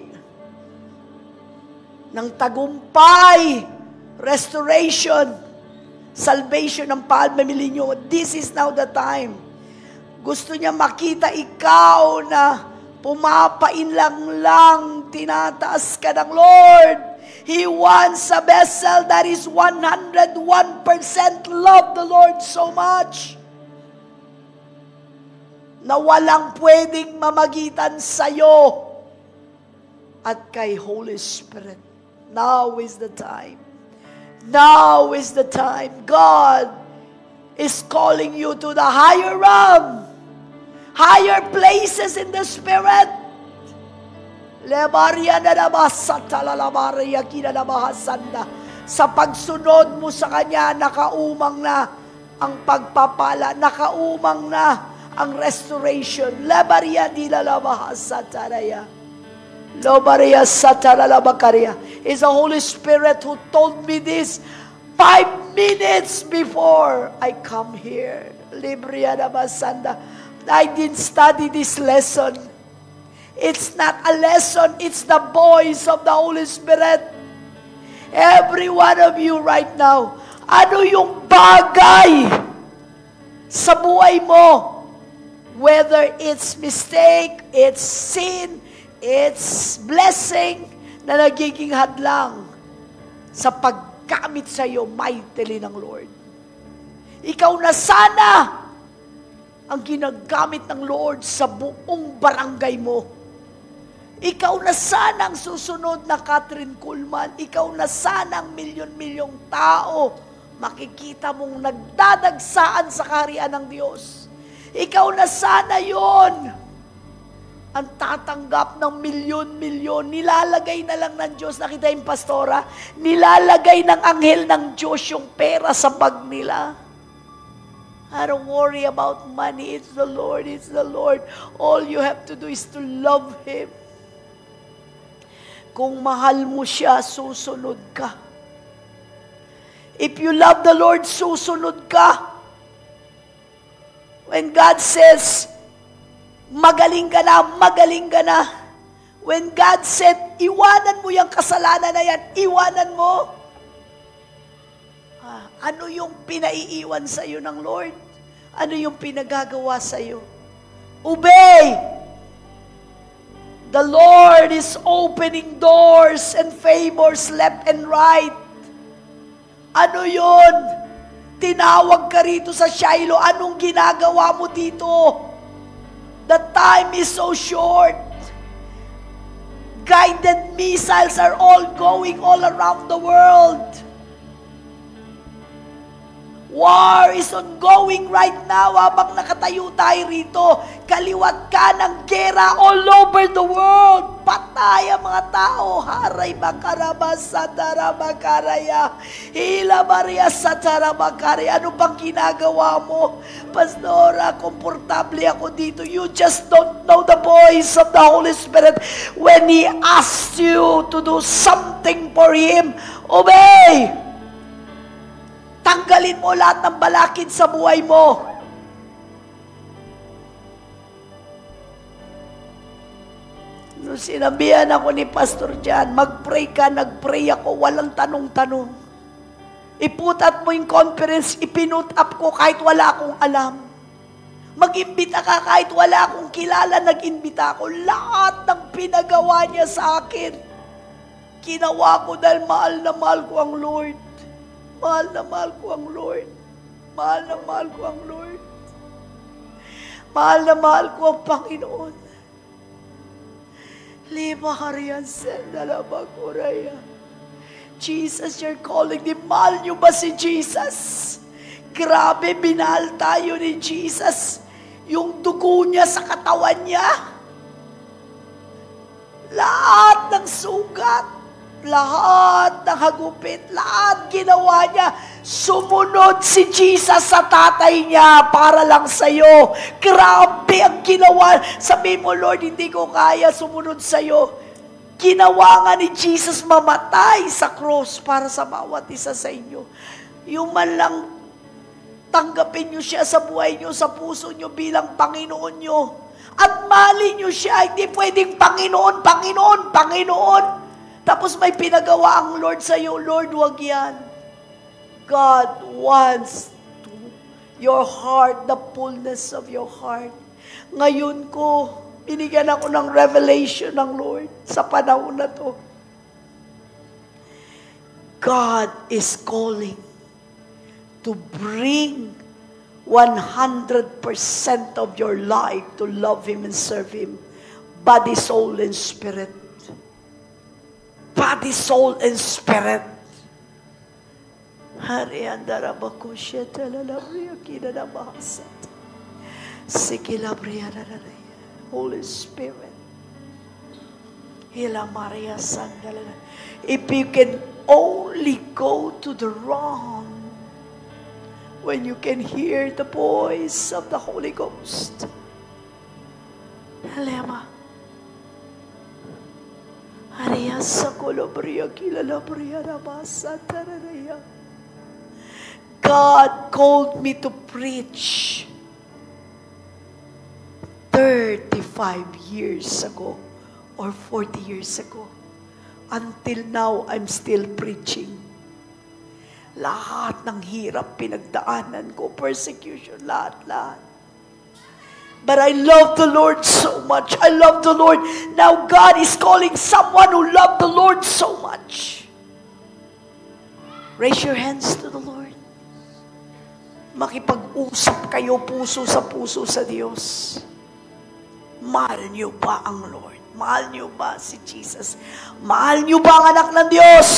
Speaker 1: ng tagumpay, restoration, salvation ng pamilya niyo. This is now the time. Gusto niya makita ikaw na pumapain lang, tinataas ka ng Lord. He wants a vessel that is 101% love the Lord so much na walang pwedeng mamagitan sa'yo at kay Holy Spirit. Now is the time. Now is the time. God is calling you to the higher realm, higher places in the Spirit. Sa pagsunod mo sa Kanya, nakaumang na ang pagpapala, nakaumang na ang restoration. It's the Holy Spirit who told me this 5 minutes before I come here. I didn't study this lesson. It's not a lesson, it's the voice of the Holy Spirit. Every one of you right now, ano yung bagay sa buhay mo? Whether it's mistake, it's sin, it's blessing na nagiging hadlang sa paggamit sa iyo mightily ng Lord. Ikaw na sana ang ginagamit ng Lord sa buong barangay mo. Ikaw na sana ang susunod na Catherine Kuhlman. Ikaw na sana ang milyon-milyong tao makikita mong nagdadagsaan sa kaharian ng Diyos. Ikaw na sana yon ang tatanggap ng milyon-milyon. Nilalagay na lang ng Diyos, nakita yung pastora, nilalagay ng anghel ng Diyos yung pera sa bag nila. I don't worry about money. It's the Lord. It's the Lord. All you have to do is to love Him. Kung mahal mo siya, susunod ka. If you love the Lord, susunod ka. When God says, magaling ka na, magaling ka na. When God said, iwanan mo yung kasalanan na yan, iwanan mo. Ano yung pinaiiwan sa iyo ng Lord? Ano yung pinagagawa sa iyo? Obey! The Lord is opening doors and favors left and right. Ano yun? Tinawag ka rito sa Shiloh. Anong ginagawa mo dito? The time is so short. Guided missiles are all going all around the world. War is ongoing right now habang nakatayo tayo rito. Kaliwat ka ng gera all over the world. Patay ang mga tao. Haray makaraba satara makaraya. Hila Maria satara makaraya. Ano bang ginagawa mo? Pastora, komportable ako dito. You just don't know the voice of the Holy Spirit. When He asks you to do something for Him, obey! Tanggalin mo lahat ng balakid sa buhay mo. Nung sinabihan ako ni Pastor Jan, mag-pray ka, nag-pray ako, walang tanong-tanong. I-put up mo yung conference, ipinut up ko kahit wala akong alam. Mag-imbita ka kahit wala akong kilala, nag-imbita ako. Lahat ng pinagawa niya sa akin, ginawa ko dahil mahal na mahal ko ang Lord. Mahal na mahal ko ang Lord. Mahal na mahal ko ang Lord. Mahal na mahal ko ang Panginoon. Lima harian sendala baguraya. Jesus, you're calling me. Mahal niyo ba si Jesus? Grabe, binahal tayo ni Jesus. Yung dugo niya sa katawan niya. Lahat ng sugat. Lahat ng hagupit, lahat ginawa niya, sumunod si Jesus sa tatay niya para lang sa'yo. Grabe ang ginawa. Sabi mo, Lord, hindi ko kaya sumunod sa'yo. Ginawa nga ni Jesus mamatay sa cross para sa bawat isa sa inyo. Yung man lang tanggapin niyo siya sa buhay niyo, sa puso niyo bilang Panginoon niyo. At mali niyo siya, hindi pwedeng Panginoon, Panginoon, Panginoon. Tapos may pinagawa ang Lord sa iyo. Lord, wag yan. God wants your heart, the fullness of your heart. Ngayon ko, binigyan ako ng revelation ng Lord sa panahon na to. God is calling to bring 100% of your life to love Him and serve Him. Body, soul, and spirit. Body, soul, and spirit. Holy Spirit. If you can only go to the wrong when you can hear the voice of the Holy Ghost. Halema. God called me to preach 35 years ago or 40 years ago. Until now, I'm still preaching. Lahat ng hirap pinagdaanan ko, persecution, lahat. But I love the Lord so much. I love the Lord. Now God is calling someone who loved the Lord so much. Raise your hands to the Lord. Makipag-usap kayo puso sa Diyos. Mahal niyo ba ang Lord? Mahal niyo ba si Jesus? Mahal niyo ba ang anak ng Diyos?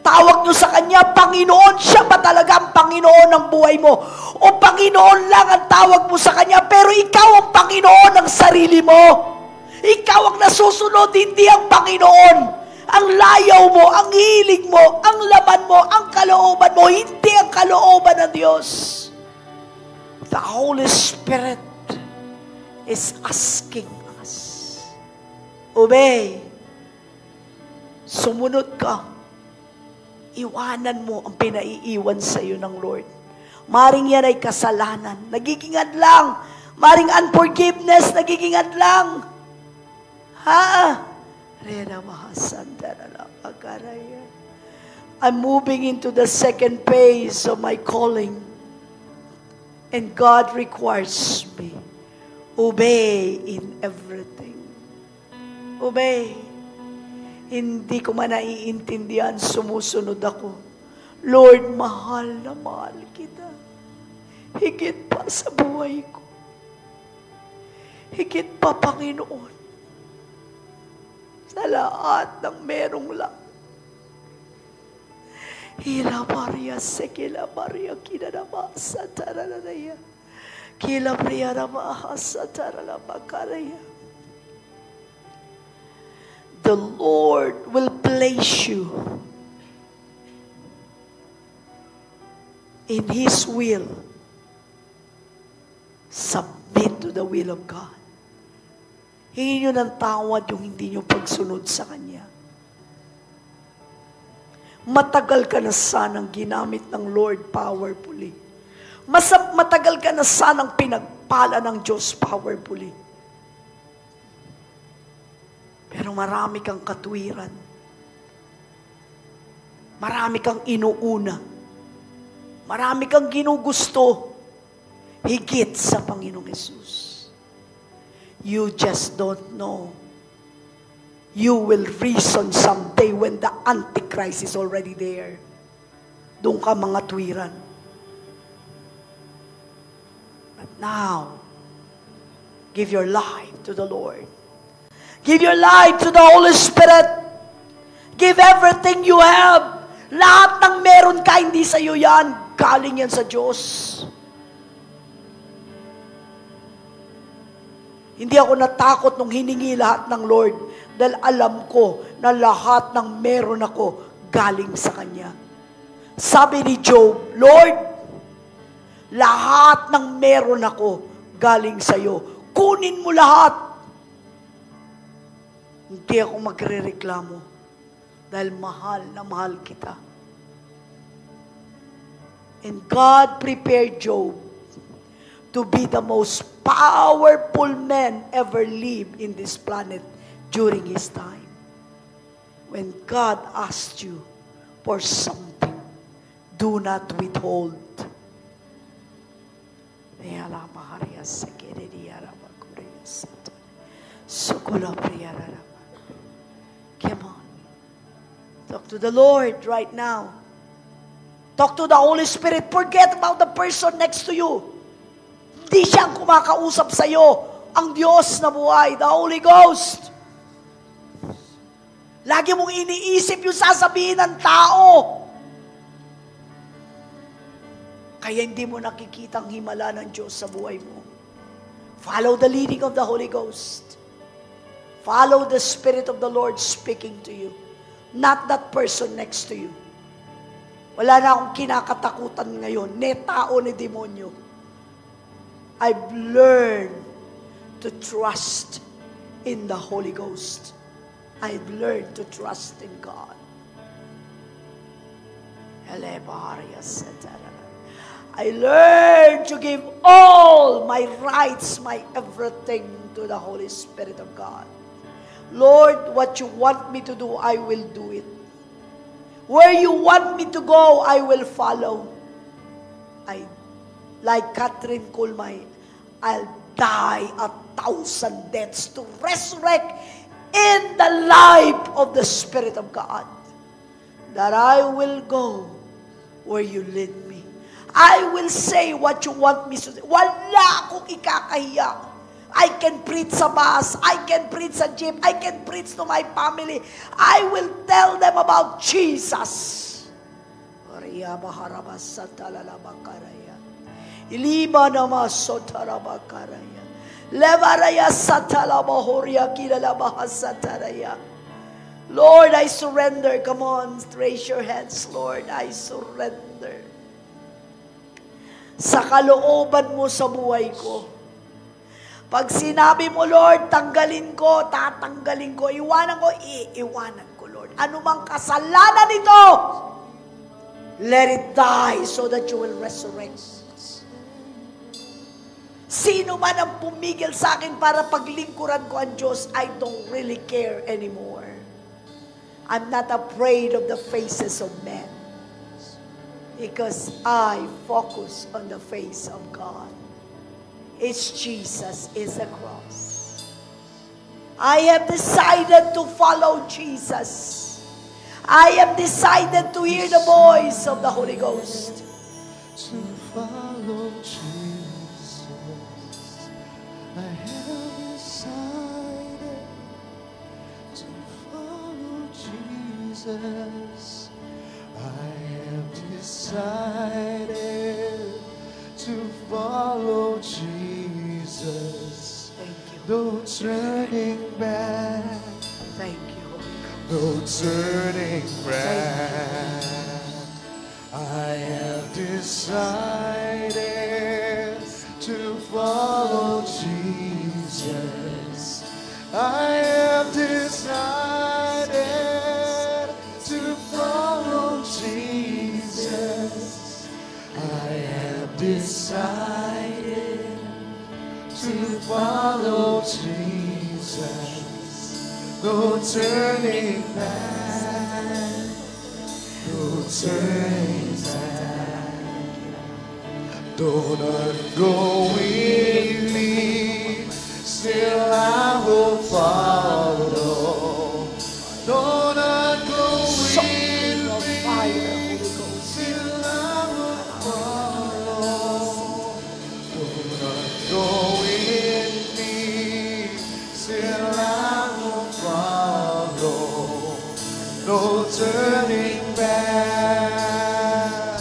Speaker 1: Tawag niyo sa Kanya, Panginoon. Siya ba talaga ang Panginoon ng buhay mo? O Panginoon lang ang tawag mo sa Kanya, pero ikaw ang Panginoon ng sarili mo? Ikaw ang nasusunod, hindi ang Panginoon. Ang layaw mo, ang hilig mo, ang laman mo, ang kalooban mo, hindi ang kalooban ng Diyos. The Holy Spirit is asking us. Obey. Sumunod ka. Iwanan mo ang pinaiiwan sa iyo ng Lord. Maring yan ay kasalanan. Nagiging hadlang. Maring unforgiveness, nagiging hadlang. I'm moving into the second phase of my calling. And God requires me. Obey in everything. Obey. Hindi ko man naiintindihan, sumusunod ako. Lord, mahal na mahal kita. Higit pa sa buhay ko. Higit pa, Panginoon. Sa lahat ng merong lang. Hila Maria, sekila Maria, kinanamasa, taranaya. Kila Maria, namahasa, taranamakaraya. The Lord will place you in His will. Submit to the will of God. Hingin nyo ng tawad yung hindi nyo pagsunod sa Kanya. Matagal ka na sanang ginamit ng Lord powerfully. Matagal ka na sanang pinagpala ng Diyos powerfully. Pero marami kang katwiran. Marami kang inuuna. Marami kang ginugusto. Higit sa Panginoong Hesus. You just don't know. You will reason someday when the Antichrist is already there. Doon ka mga twiran. But now, give your life to the Lord. Give your life to the Holy Spirit. Give everything you have. Lahat ng meron ka, hindi sa iyo yan. Galing yan sa Diyos. Hindi ako natakot nung hiningi lahat ng Lord dahil alam ko na lahat ng meron ako galing sa Kanya. Sabi ni Job, Lord, lahat ng meron ako galing sa iyo. Kunin mo lahat. Hindi ako magre-reklamo dahil mahal na mahal kita. And God prepared Job to be the most powerful man ever lived in this planet during his time. When God asked you for something, do not withhold. Come on. Talk to the Lord right now. Talk to the Holy Spirit. Forget about the person next to you. Hindi siyang kumakausap sa iyo. Ang Diyos na buhay, the Holy Ghost. Lagi mong iniisip yung sasabihin ng tao. Kaya hindi mo nakikita ang himala ng Diyos sa buhay mo. Follow the leading of the Holy Ghost. Follow the Spirit of the Lord speaking to you. Not that person next to you. Wala na akong kinakatakutan ngayon. Ne tao ni demonyo. I've learned to trust in the Holy Ghost. I've learned to trust in God. I learned to give all my rights, my everything to the Holy Spirit of God. Lord, what you want me to do, I will do it. Where you want me to go, I will follow. Like Catherine Kulmay, I'll die 1,000 deaths to resurrect in the life of the Spirit of God. That I will go where you lead me. I will say what you want me to say. Wala akong ikakahiya. I can preach sa bus. I can preach sa jeep. I can preach to my family. I will tell them about Jesus. Ilima nama sotarabakaraya. Levaraya satalabahoria kilalabahasataraya. Lord, I surrender. Come on, raise your hands. Lord, I surrender. Sa kalooban mo sa buhay ko. Pag sinabi mo, Lord, tanggalin ko, tatanggalin ko, iwanan ko, iiwanan ko, Lord. Ano mang kasalanan nito, let it die so that you will resurrect. Sino man ang pumigil sa akin para paglingkuran ko ang Diyos, I don't really care anymore. I'm not afraid of the faces of men. Because I focus on the face of God. It's Jesus, it's the cross. I have decided to follow Jesus. I have decided to hear the voice of the Holy Ghost.
Speaker 2: To follow Jesus, I have decided to follow Jesus. I have decided to follow Jesus.
Speaker 1: Thank you.
Speaker 2: No turning back.
Speaker 1: Thank you, Holy Ghost.
Speaker 2: No turning back. I have decided to follow Jesus. I have decided to follow Jesus. I have decided to follow Jesus. No turning back. No turning back. Though none go with me, still I will follow. Though none go with me, still I will follow. Though none go with me, still I will follow. No turning back,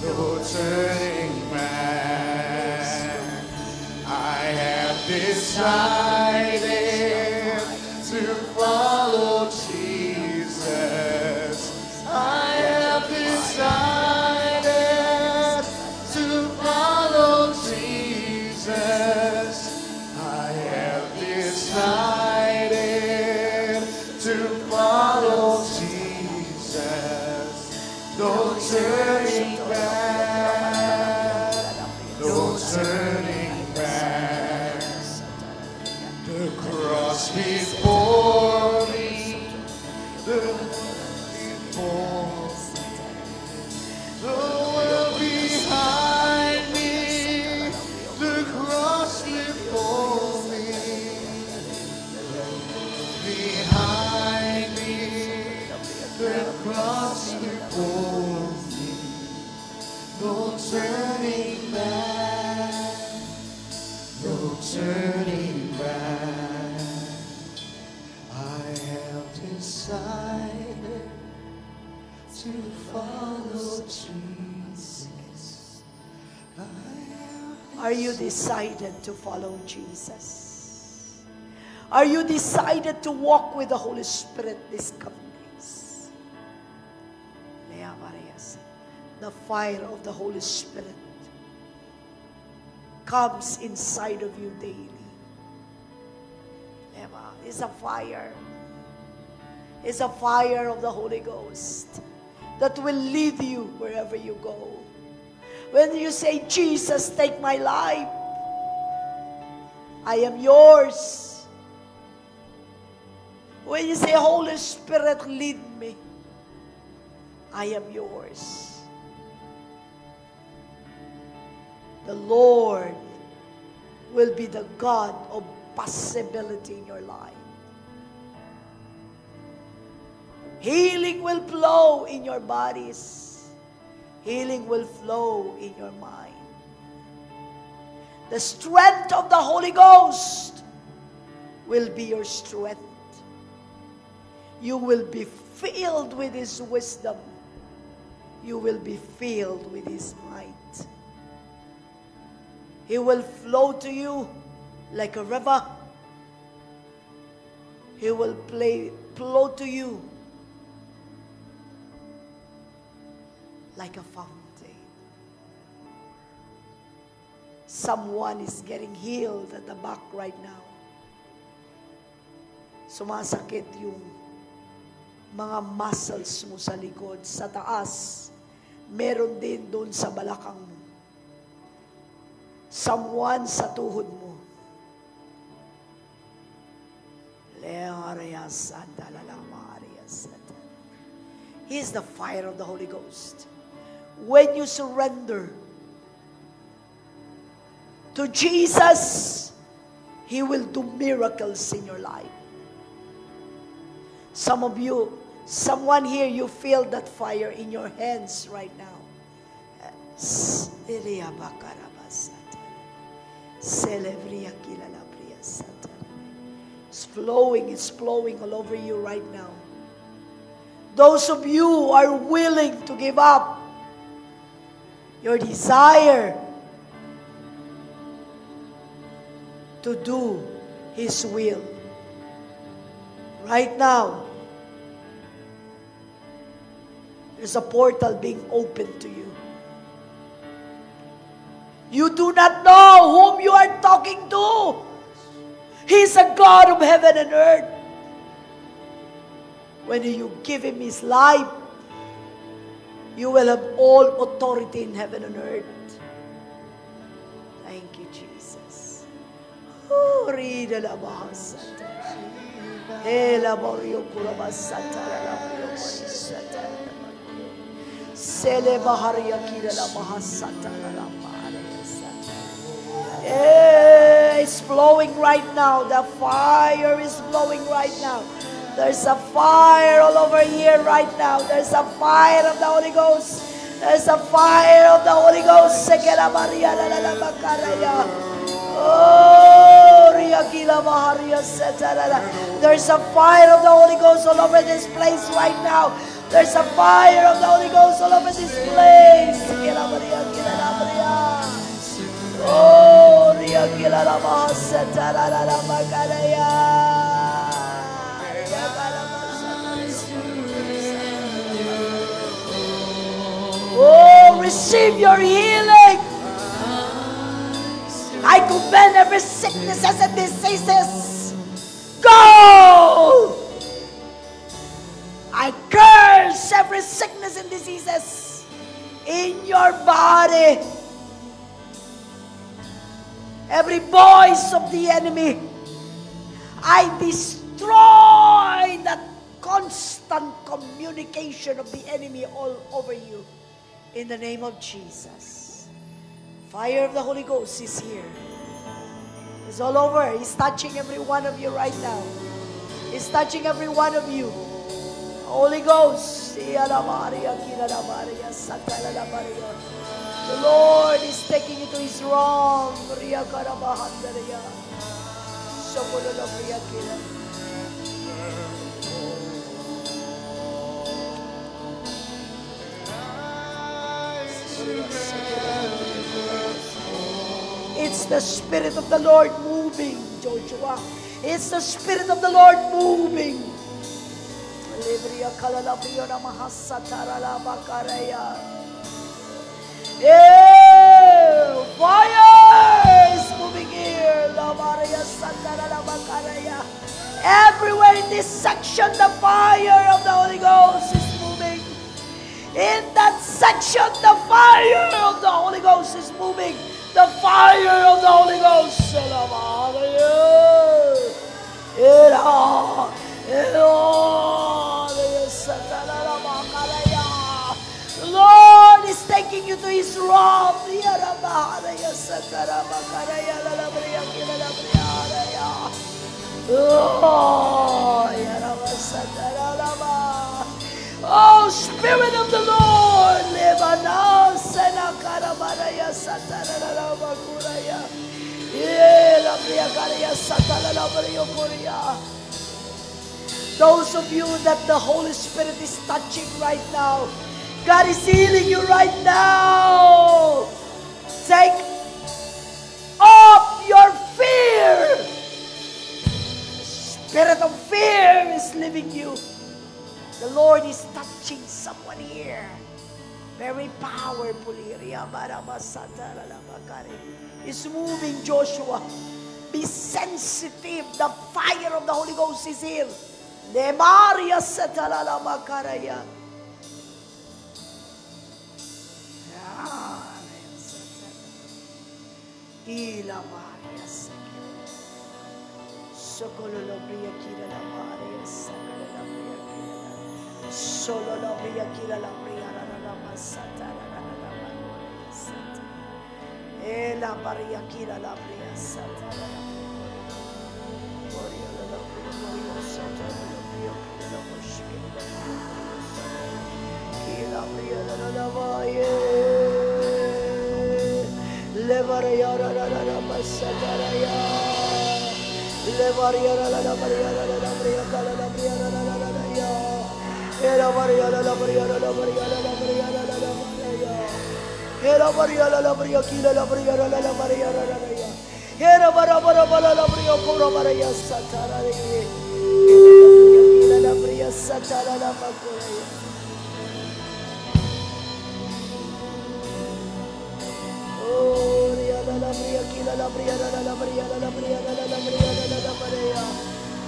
Speaker 2: no turning back. I have decided to follow Jesus. I have decided to follow Jesus. I have decided to follow Jesus. No turning back, no turning back. The cross before me, the before me, the world behind me, the cross before me, the world behind me, the cross
Speaker 1: Are you decided to follow Jesus? Are you decided to walk with the Holy Spirit this coming days? The fire of the Holy Spirit comes inside of you daily. It's a fire. It's a fire of the Holy Ghost that will lead you wherever you go. When you say, Jesus, take my life, I am yours. When you say, Holy Spirit, lead me, I am yours. The Lord will be the God of possibility in your life. Healing will flow in your bodies. Healing will flow in your mind. The strength of the Holy Ghost will be your strength. You will be filled with His wisdom. You will be filled with His might. He will flow to you like a river. He will flow to you like a fountain. Someone is getting healed at the back right now. Sumasakit yung mga muscles mo sa likod. Sa taas, meron din doon sa balakang mo. Someone sa tuhod mo. He is the fire of the Holy Ghost. When you surrender to Jesus, He will do miracles in your life. Some of you, someone here, you feel that fire in your hands right now. It's flowing all over you right now. Those of you who are willing to give up your desire to do His will, right now, there's a portal being opened to you. You do not know whom you are talking to. He's a God of heaven and earth. When you give Him His life, you will have all authority in heaven and earth. Thank you, Jesus. Oh, read the Bahasata. Ela Borio Kurabasata, Rabio Sata. Sele Baharia Kira Bahasata, it's flowing right now. The fire is blowing right now. There's a fire all over here right now. There's a fire of the Holy Ghost. There's a fire of the Holy Ghost. Oh, there's a fire of the Holy Ghost all over this place right now. There's a fire of the Holy Ghost all over this place. Oh, oh, receive your healing. I command every sicknesses and diseases. Go! I curse every sickness and diseases in your body. Every voice of the enemy, I destroy that constant communication of the enemy all over you. In the name of Jesus. Fire of the Holy Ghost is here. It's all over. He's touching every one of you right now. He's touching every one of you. Holy Ghost. The Lord is taking you to His wrong. the Spirit of the Lord moving, Joshua. It's the Spirit of the Lord moving. Fire is moving here. Everywhere in this section, the fire of the Holy Ghost is moving. In that section, the fire of the Holy Ghost is moving. The fire of the Holy Ghost. The Lord is taking you to His wrath. Oh, Spirit of the Lord, those of you that the Holy Spirit is touching right now, God is healing you right now. Take off your fear. Spirit of fear is leaving you. The Lord is touching someone here. Very powerfully. He's moving, Joshua. Be sensitive. The fire of the Holy Ghost is here. Solo la bria kila la bria la masata la masata. La bria kila la bria sata la Gloria la bria sata la bria la mushkila. Kila bria la baye. Le bria la masata ya. Le bria la bria kala la bria la ya. Era Maria la Maria la Maria la Maria la Maria. Era Maria la Maria kila la Maria la Maria la Maria. Era bara la Maria kora Maria satara ye. Kila la Maria satara la Maria. Oh, la Maria kila la Maria la Maria la Maria la Maria la Maria.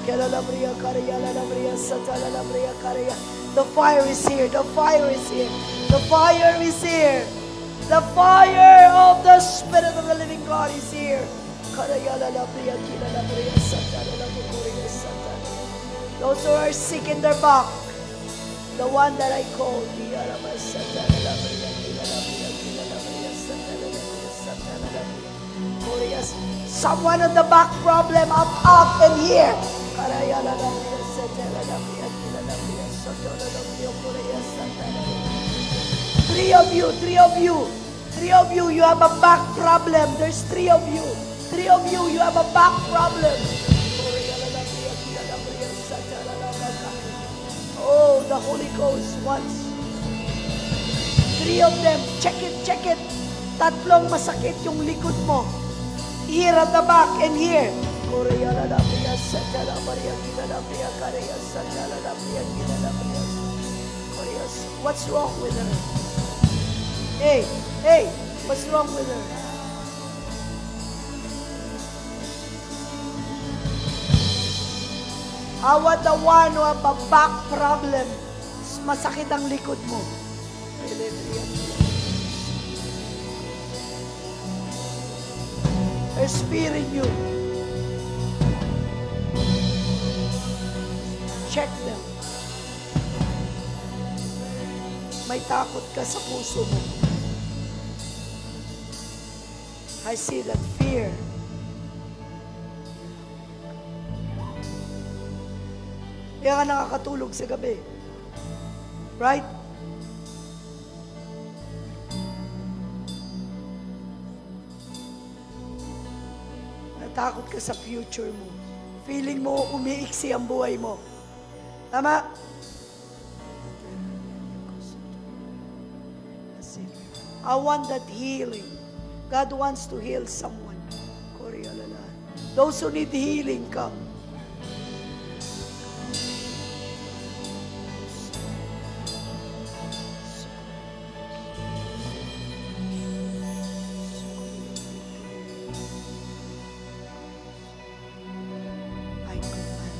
Speaker 1: Kila la Maria karia la Maria satara la Maria karia. The fire is here. The fire is here. The fire is here. The fire of the Spirit of the living God is here. Those who are sick in their back, the one that I called. Someone on the back problem, up and here. Three of you, you have a back problem. There's three of you. You have a back problem. Oh, the Holy Ghost wants. Three of them. Check it. Tatlong masakit yung likod mo. Here at the back and here. What's wrong with her? Hey, what's wrong with her? How about the one who have a back problem? Masakit ang likod mo. They're spearing you. Check them. May takot ka sa puso mo. I see that fear. Kaya ka nakakatulog sa gabi. Right? Natakot ka sa future mo. Feeling mo umiiksi ang buhay mo. Tama? I want that healing. God wants to heal someone. Those who need healing, come. I command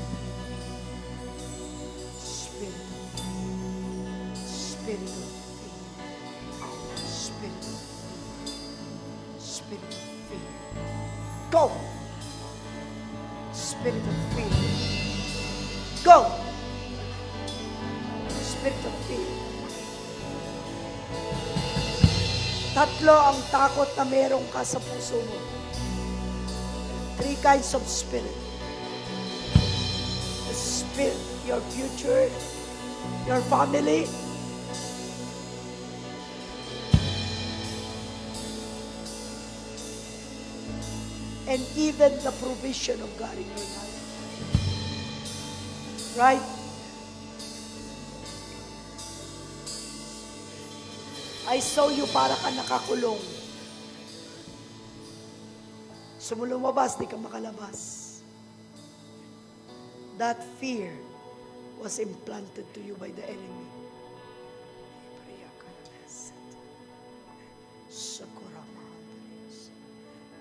Speaker 1: spirit of fear, spirit of fear, spirit of fear. Go! Spirit of fear. Go! Spirit of fear. Tatlo ang takot na meron ka sa puso mo. 3 kinds of spirit. The spirit, your future, your family, and even the provision of God in your life. Right? I saw you para ka nakakulong. So mo lumabas, di ka makalabas. That fear was implanted to you by the enemy.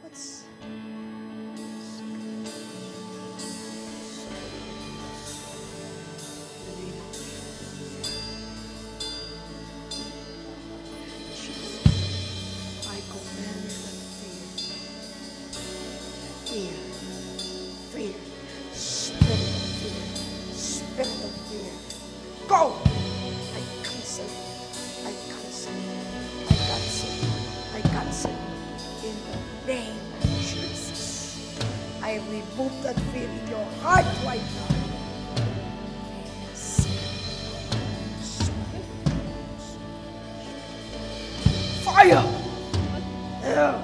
Speaker 1: What's fear, spirit of fear, go! I cancel in the name of Jesus. I remove that fear in your heart right now. Yes. Fire! Yeah.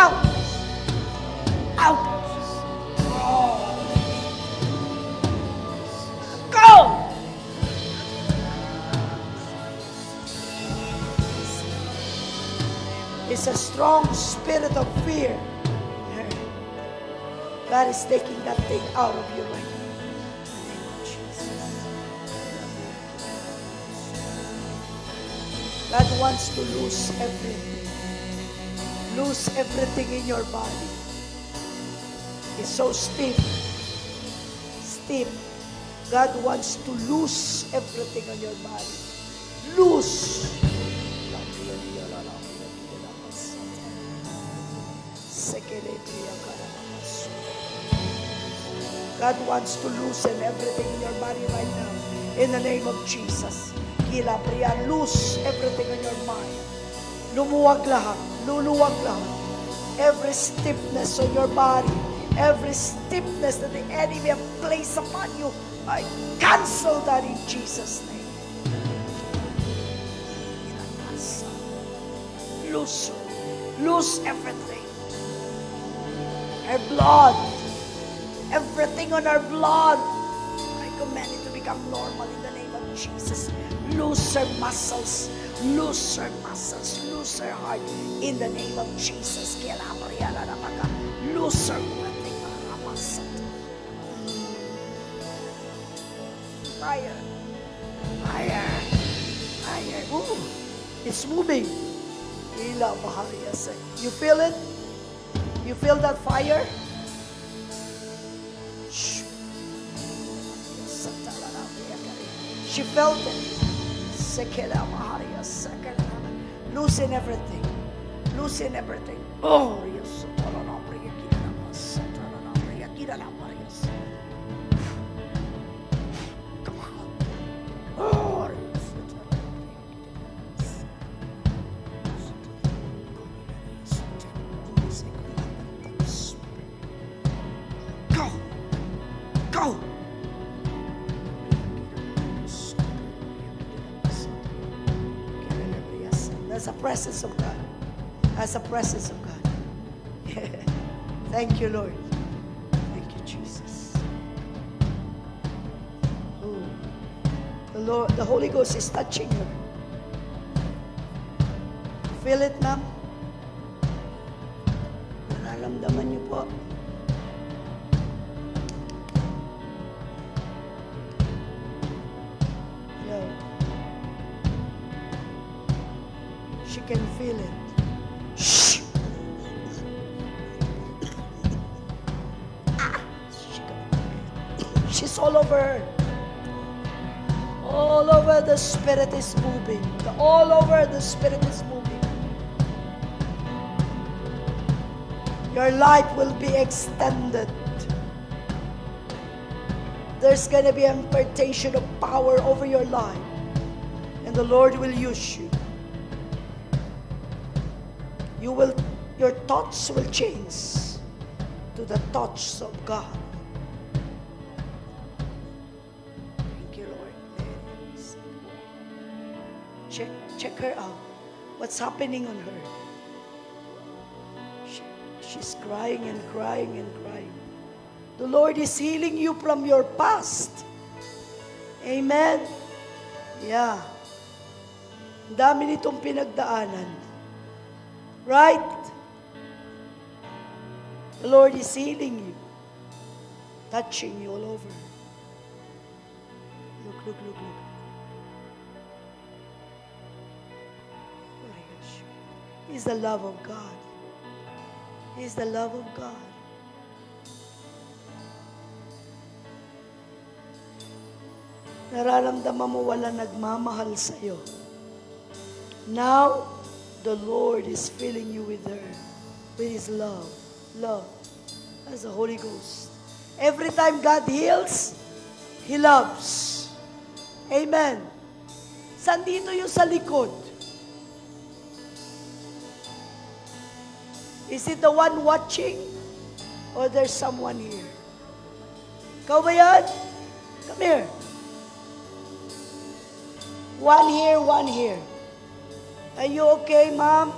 Speaker 1: Out! Out! Go! It's a strong spirit of fear. God is taking that thing out of you right now. In the name of Jesus. God wants to lose everything. Lose everything in your body. It's so stiff. Stiff. God wants to lose everything on your body. Loose. God wants to loosen everything in your body right now. In the name of Jesus. Loose everything in your mind. Lumuwag lahat. Luluwag lahat. Every stiffness on your body, every stiffness that the enemy have placed upon you, I cancel that in Jesus' name. Loose. Loose everything. Our blood. Everything on our blood. I command it to become normal in the name of Jesus. Loose our muscles. Loose our muscles, loose our heart in the name of Jesus. Loose our fire, fire, fire. Ooh, it's moving. You feel it? You feel that fire? She felt it. Loosen everything. Loosen everything. Oh, yes. Come on. Oh, go. Go. That's the presence of God. That's the presence of God. Thank you, Lord. Thank you, Jesus. Oh, the Holy Ghost is touching her. feel it, ma'am? Nararamdaman niyo po? Hello. She can feel it. Shh! She's all over her. All over the Spirit is moving. All over the Spirit is moving. Your life will be extended. There's going to be an impartation of power over your life. And the Lord will use you. Your thoughts will change to the thoughts of God. Check her out. What's happening on her? She's crying and crying and crying. The Lord is healing you from your past. Amen? Yeah. Ang dami nitong pinagdaanan. Right? The Lord is healing you. Touching you all over. Look. He's the love of God. He's the love of God. Nararamdaman mo wala nagmamahal sa'yo. Now, the Lord is filling you with His love. Love. That's the Holy Ghost. Every time God heals, He loves. Amen. Saan dito yung sa likod? Is it the one watching? Or there's someone here? Ikaw ba yan? Come here. One here. Are you okay, ma'am?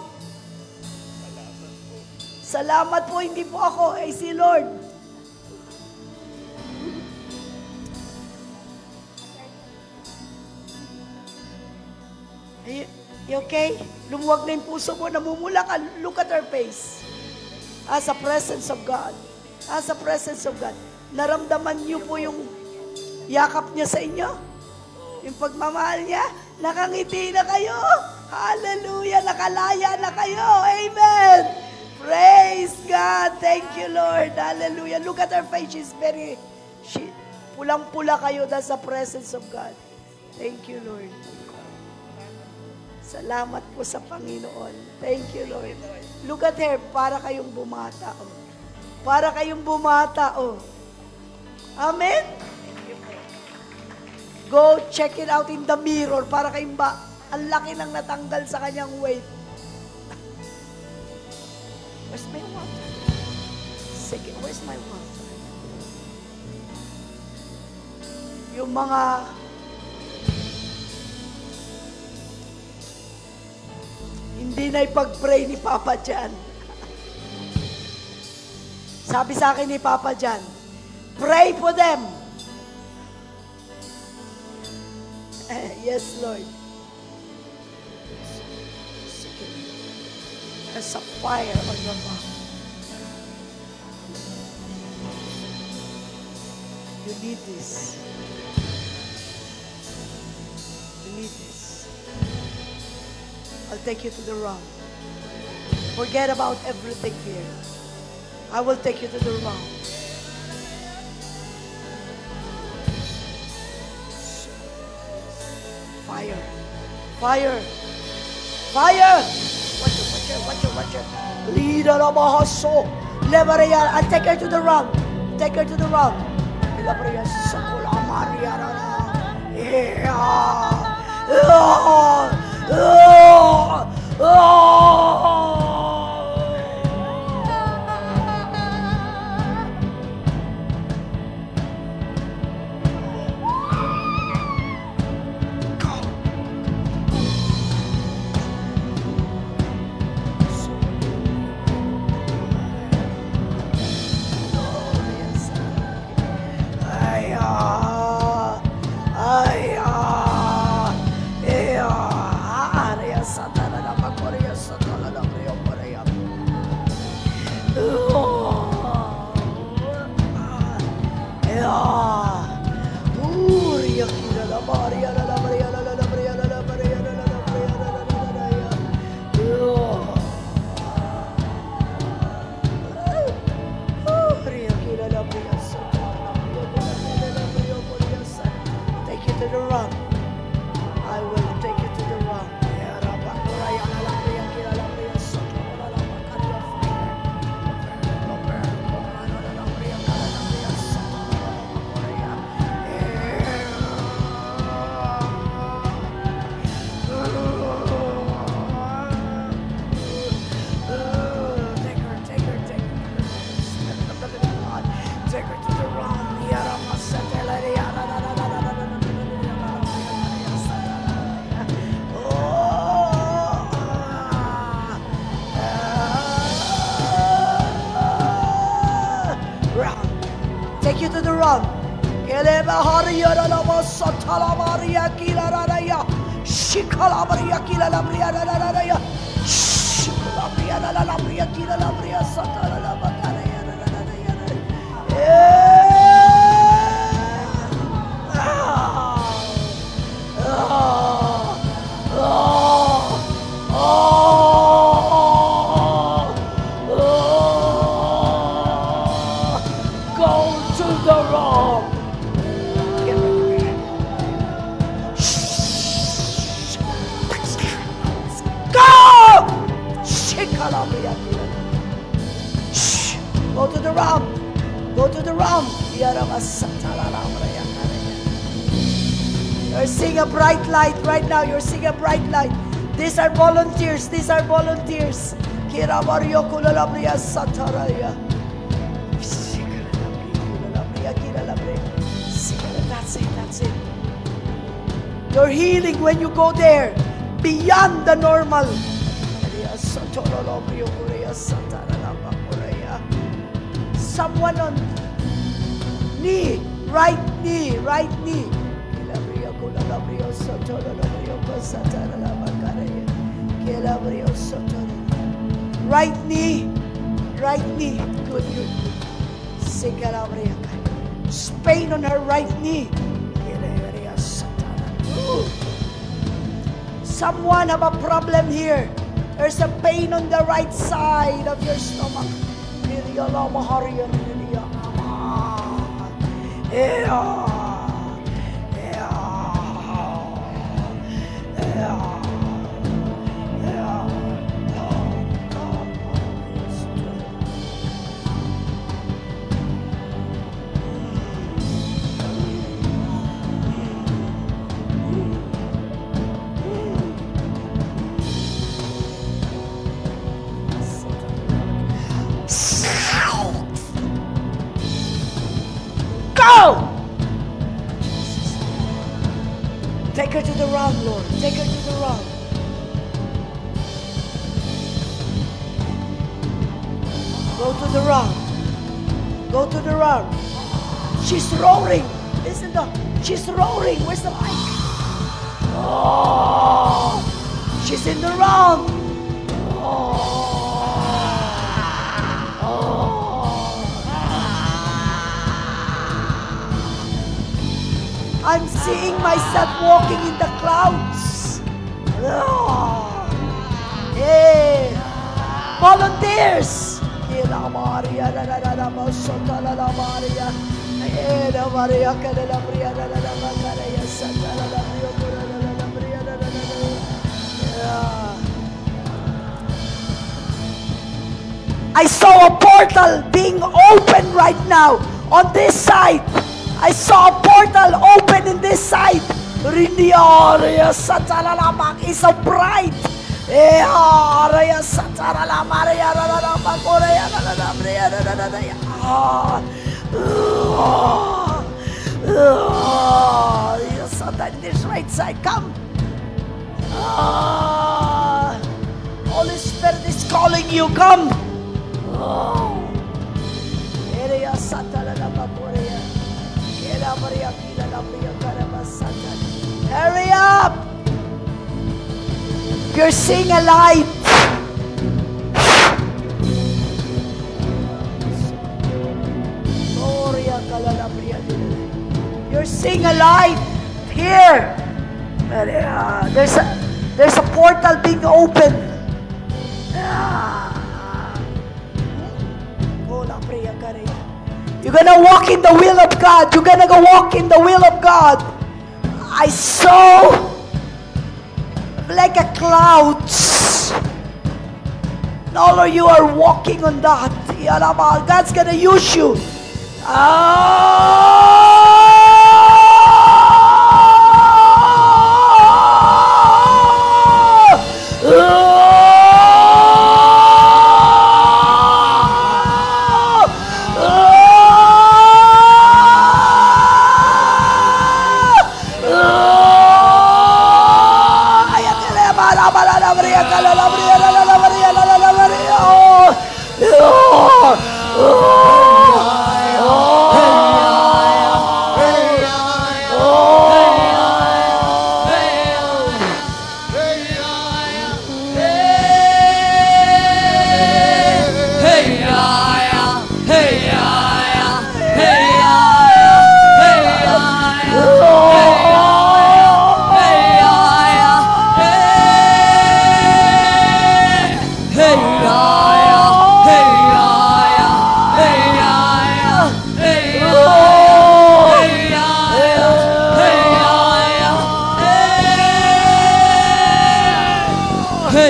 Speaker 1: Salamat po, hindi po ako. Ay, si Lord. You okay? Lumuwag na yung puso mo, namumula ka. Look at her face. As a presence of God. As a presence of God. Naramdaman niyo po yung yakap niya sa inyo? Yung pagmamahal niya? Nakangiti na kayo. Hallelujah! Nakalaya na kayo. Amen! Praise God! Thank you, Lord. Hallelujah! Look at her face. Pulang-pula kayo. That's the presence of God. Thank you, Lord. Salamat po sa Panginoon. Thank you, Lord. Look at her, para kayong bumata. Oh. Para kayong bumata. Oh. Amen? Go check it out in the mirror. Para kayong ang laki nang natanggal sa kanyang weight. Where's my water? Sige, where's my water? Yung mga hindi na ipag-pray ni Papa Jan. Sabi sa akin ni Papa Jan, pray for them. Yes, Lord. There's a fire on your mouth. You need this. You need this. I'll take you to the round. Forget about everything here. I will take you to the round. Fire. Fire. Fire. Watch her. Leader of a hustle. Levaria. I'll take her to the round. Take her to the round. Levaria. Sakula Maria. Yeah. Keleba Haria Lama Satala Maria Kila Raya. Shikala Maria Kila Labria Raya. Shikala Maria Labria Kila Labria Satala Lama Karaya Raya. Go to the ram. Go to the ram. You're seeing a bright light right now. You're seeing a bright light. These are volunteers. These are volunteers. That's it. That's it. You're healing when you go there. Beyond the normal. Someone on knee, right knee, right knee. Right knee, right knee. Good, good. Pain on her right knee. Someone have a problem here. There's a pain on the right side of your stomach. Go! Take her to the round, Lord. Take her to the round. Go to the round. Go to the round. She's roaring. Listen to she's roaring. Where's the mic? Oh, she's in the round. Oh. I'm seeing myself walking in the clouds. Oh. Hey. Volunteers. I saw a portal being open right now on this side. I saw a portal open in this side. It's so bright. This right side, come. Holy Spirit is calling you, come. Hurry up! You're seeing a light. You're seeing a light here. There's a portal being opened. You're gonna walk in the will of God. You're gonna go walk in the will of God. I saw like a clouds. All of you are walking on that. God's gonna use you. This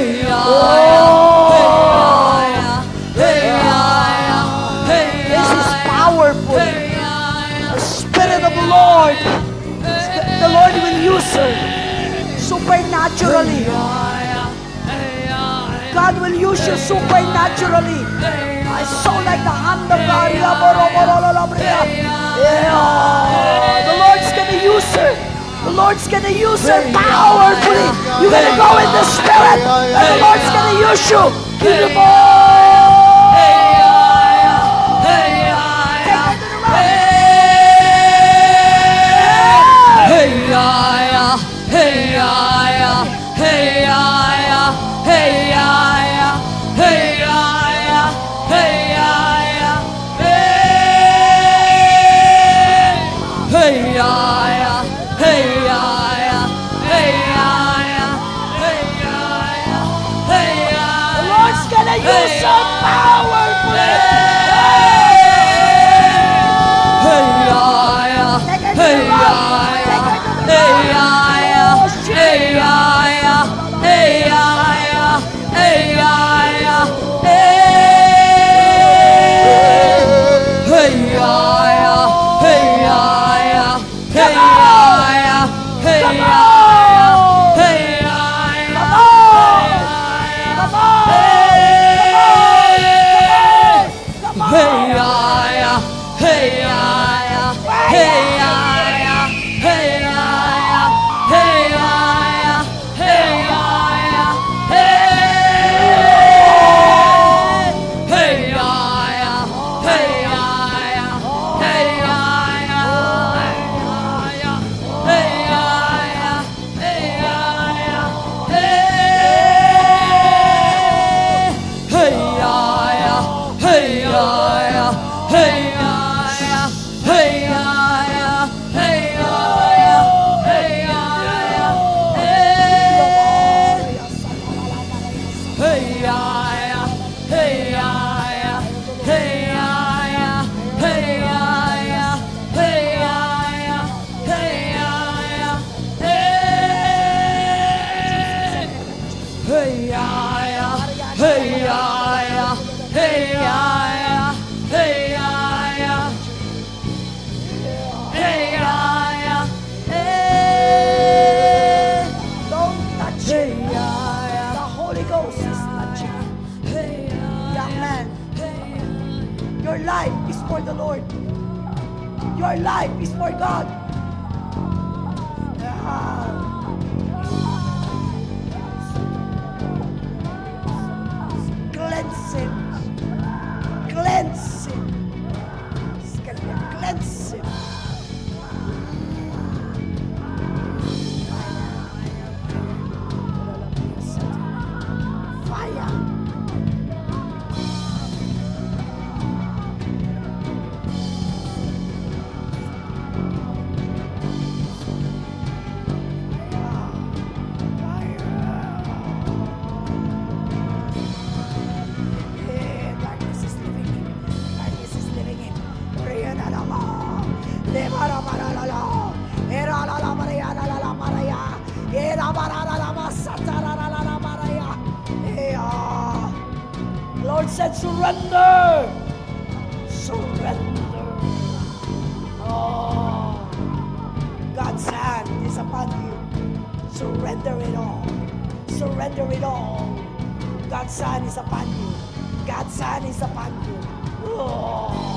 Speaker 1: is powerful. The Spirit of the Lord. The Lord will use her supernaturally. God will use you supernaturally. I saw like the hand of God. The Lord's gonna use her. The Lord's gonna use her powerfully. You're gonna go in the Spirit, and the Lord's gonna use you. Give him use her powerfully. Your life is for the Lord. Your life is for God. Cleanse him. Cleanse him. Cleanse him. Fire. Lord said, surrender. Surrender. Oh, God's hand is upon you. Surrender it all. Surrender it all. God's hand is upon you. God's hand is upon you. Oh.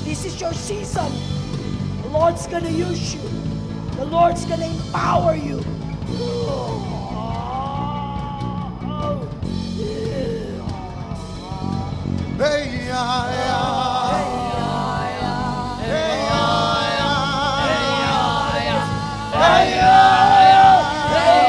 Speaker 1: This is your season. The Lord's gonna use you. The Lord's gonna empower you.
Speaker 2: Hey, yeah, yeah. Hey, yeah, yeah. Hey, yeah.
Speaker 1: Hey,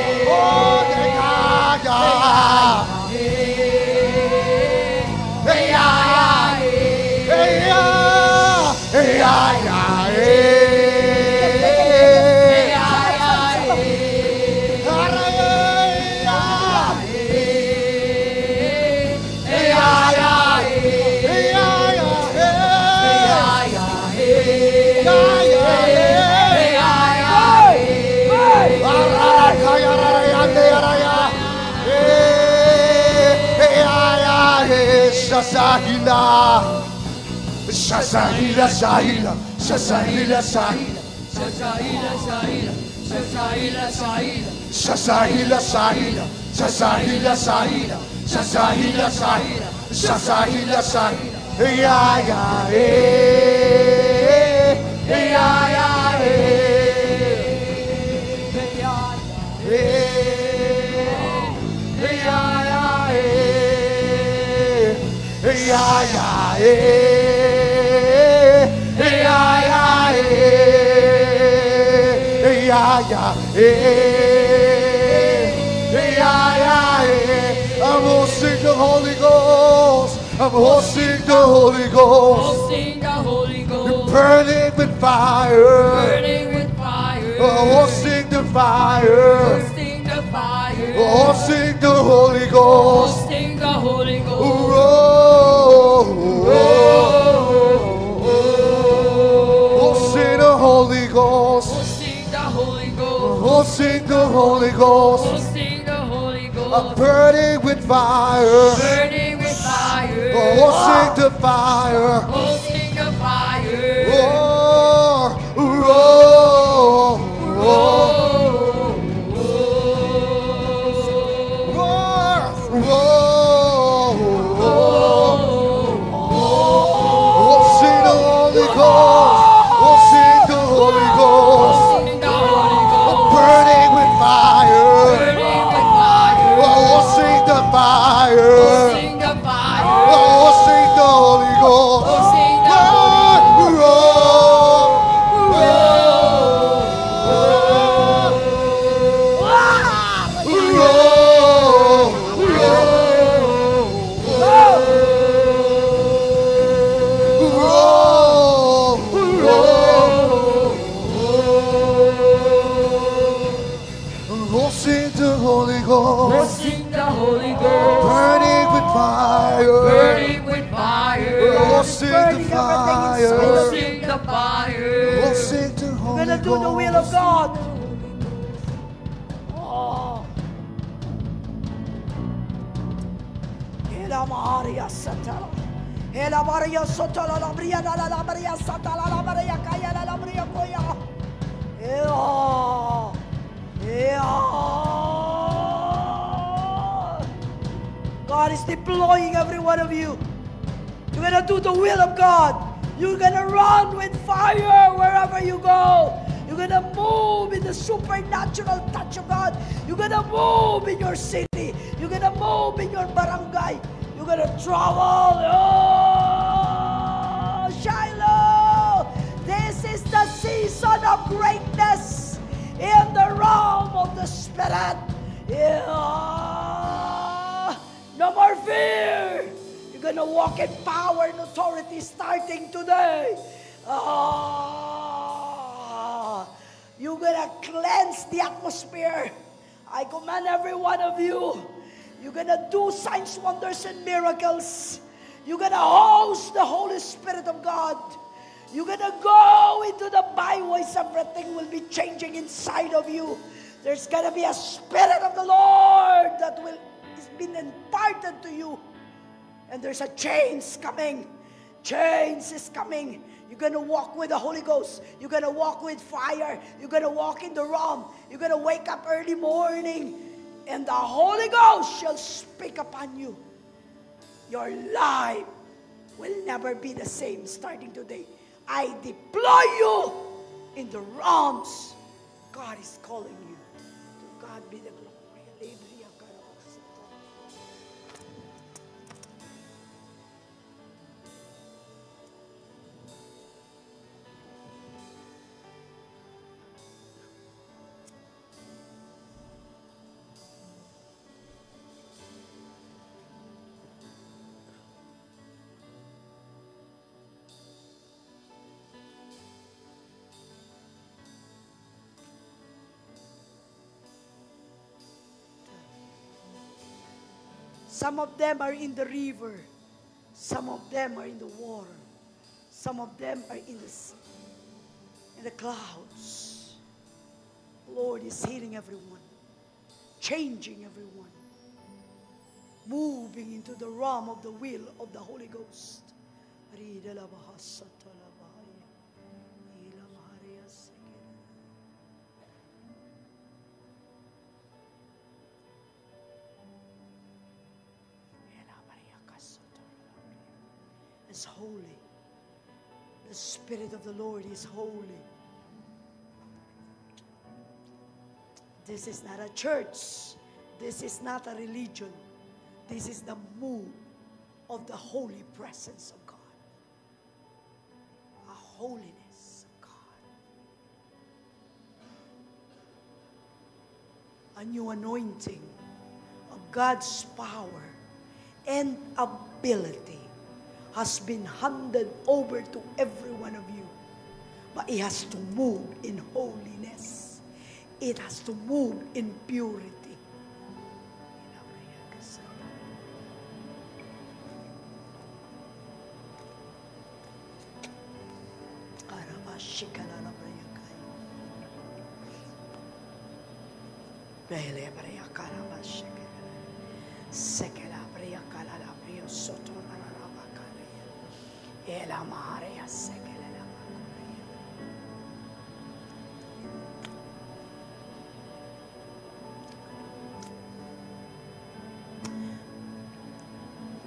Speaker 2: Sahila. Shasahila, Sahila, Shasahila, Sahila.
Speaker 3: Shasahila, Sahila, Shasahila, Sahila.
Speaker 2: Shasahila, Sahila, Shasahila, Sahila, Shasahila, Sahila, Shasahila, Sahila. Yeah, yeah, yeah, yeah, yeah, I'm hosting the Holy Ghost. I'm hosting the Holy Ghost.
Speaker 3: Hosting the Holy Ghost.
Speaker 2: Burning with fire.
Speaker 3: Burning with fire.
Speaker 2: Hosting the fire.
Speaker 3: Hosting the fire.
Speaker 2: Hosting the Holy Ghost.
Speaker 3: Hosting the Holy Ghost.
Speaker 2: Hosting the Holy Ghost.
Speaker 3: Hosting the Holy Ghost.
Speaker 2: Hosting the Holy Ghost.
Speaker 3: Hosting the Holy Ghost.
Speaker 2: I'm burning with fire.
Speaker 3: Burning with fire.
Speaker 2: Hosting the fire.
Speaker 3: Hosting the fire.
Speaker 2: Roar, roar, roar, roar, roar. Hosting the Holy Ghost. Hosting the Holy Ghost.
Speaker 3: Hosting the Holy Ghost.
Speaker 2: Burning with fire.
Speaker 3: Burning with fire.
Speaker 2: Hosting the fire.
Speaker 3: Hosting the fire.
Speaker 2: Hosting the Holy Ghost.
Speaker 3: Hosting the Holy
Speaker 2: Hosting the Holy Ghost.
Speaker 3: Hosting the Holy Ghost.
Speaker 2: Burning with fire.
Speaker 3: Burning with fire.
Speaker 2: Hosting the
Speaker 1: Burning everything
Speaker 2: fire.
Speaker 1: inside.
Speaker 3: Hosting the fire.
Speaker 2: Hosting the Holy
Speaker 1: We're gonna do the will of
Speaker 2: Ghost.
Speaker 1: God. Oh. Ela Maria Satala. Ela Maria Sotala la Maria la Maria Satala la Maria Kaya la Maria Koya. Ela. God is deploying every one of you. You're gonna do the will of God. You're gonna run with fire wherever you go. You're gonna move in the supernatural touch of God. You're gonna move in your city. You're gonna move in your barangay. You're gonna travel. Oh, Shiloh! This is the season of greatness in the realm of the Spirit. Yeah. No more fear. You're gonna walk in power and authority starting today. You're gonna cleanse the atmosphere. I command every one of you. You're gonna do signs, wonders, and miracles. You're gonna host the Holy Spirit of God. You're gonna go into the byways. Everything will be changing inside of you. There's gonna be a Spirit of the Lord that is been imparted to you. And there's a change coming. Change is coming. You're going to walk with the Holy Ghost. You're going to walk with fire. You're going to walk in the realm. You're going to wake up early morning. And the Holy Ghost shall speak upon you. Your life will never be the same starting today. I deploy you in the realms God is calling you. To God be the glory. Some of them are in the river. Some of them are in the water. Some of them are in the clouds. Lord is healing everyone, changing everyone, moving into the realm of the will of the Holy Ghost. Is holy. The Spirit of the Lord is holy. This is not a church. This is not a religion. This is the move of the holy presence of God. A holiness of God. A new anointing of God's power and ability has been handed over to every one of you. But it has to move in holiness. It has to move in purity.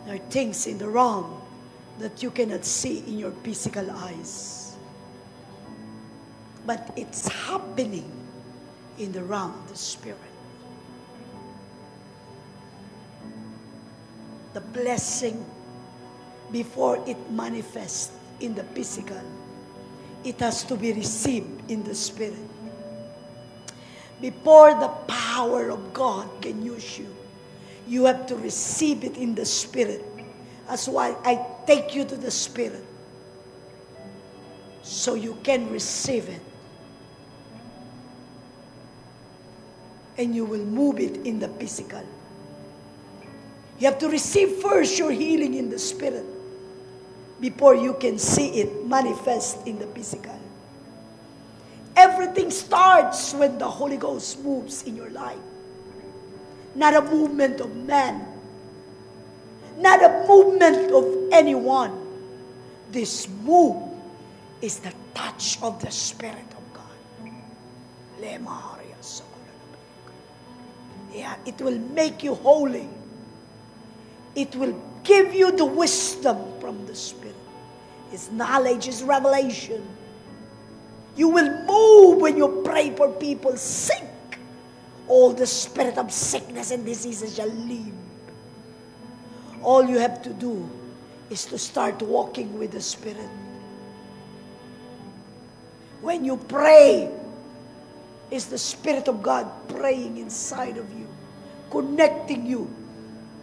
Speaker 1: There are things in the realm that you cannot see in your physical eyes. But it's happening in the realm of the Spirit. The blessing, before it manifests in the physical, it has to be received in the Spirit. Before the power of God can use you, you have to receive it in the Spirit. That's why I take you to the Spirit, so you can receive it. And you will move it in the physical. You have to receive first your healing in the Spirit before you can see it manifest in the physical. Everything starts when the Holy Ghost moves in your life. Not a movement of man. Not a movement of anyone. This move is the touch of the Spirit of God. Yeah, it will make you holy. It will give you the wisdom from the Spirit. His knowledge, His revelation. You will move when you pray for people sick. All the spirit of sickness and diseases shall leave. All you have to do is to start walking with the Spirit. When you pray, it's the Spirit of God praying inside of you, connecting you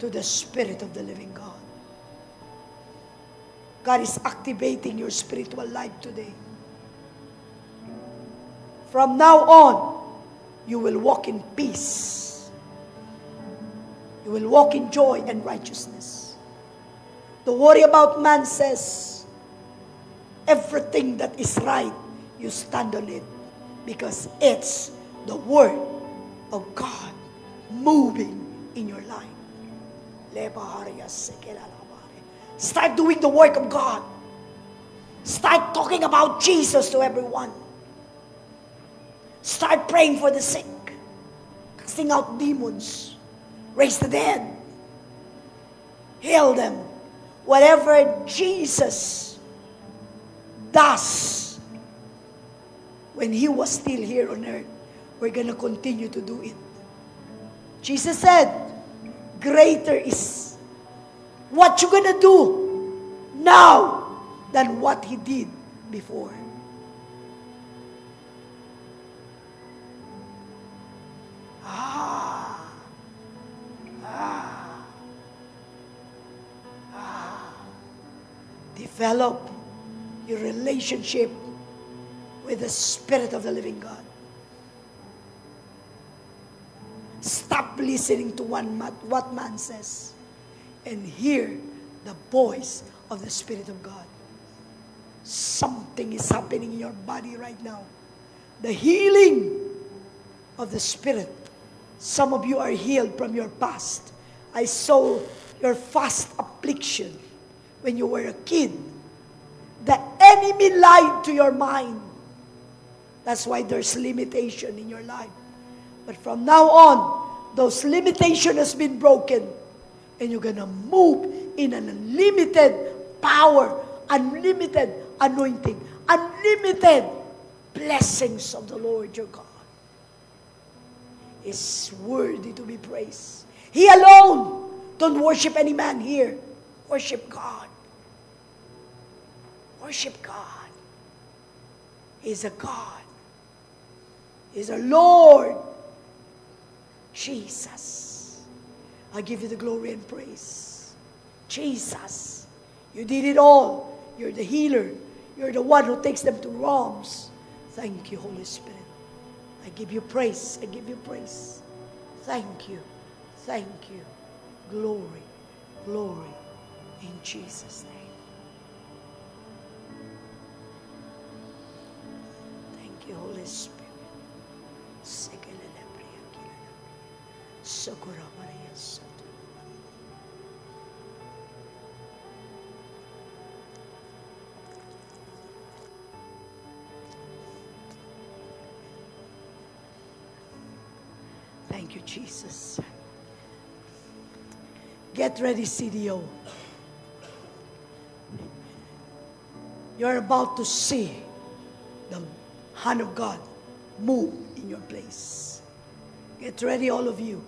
Speaker 1: to the Spirit of the living God. God is activating your spiritual life today. From now on, you will walk in peace. You will walk in joy and righteousness. Don't worry about man says. Everything that is right, you stand on it. Because it's the Word of God moving in your life. Start doing the work of God. Start talking about Jesus to everyone. Start praying for the sick. Casting out demons. Raise the dead. Heal them. Whatever Jesus does when He was still here on earth, we're going to continue to do it. Jesus said, greater is what you're going to do now than what He did before. Develop your relationship with the Spirit of the living God. Stop listening to what man says and hear the voice of the Spirit of God. Something is happening in your body right now. The healing of the Spirit. Some of you are healed from your past. I saw your fast affliction when you were a kid. The enemy lied to your mind. That's why there's limitation in your life. But from now on, those limitations has been broken. And you're gonna move in an unlimited power, unlimited anointing, unlimited blessings of the Lord your God. Is worthy to be praised. He alone. Don't worship any man here. Worship God. Worship God. He's a God. He's a Lord. Jesus. I give you the glory and praise. Jesus. You did it all. You're the healer. You're the one who takes them to realms. Thank you, Holy Spirit. I give you praise. I give you praise. Thank you. Thank you. Glory. Glory. In Jesus' name. Thank you, Holy Spirit. Thank you, Jesus. Get ready, CDO. You're about to see the hand of God move in your place. Get ready, all of you.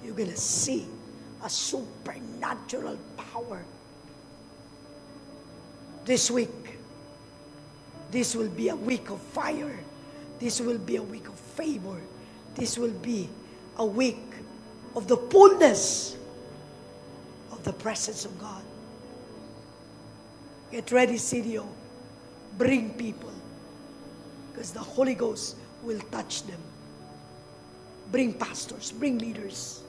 Speaker 1: You're going to see a supernatural power. This week, this will be a week of fire. This will be a week of favor. This will be a week of the fullness of the presence of God. Get ready, CDO. Bring people, because the Holy Ghost will touch them. Bring pastors, bring leaders.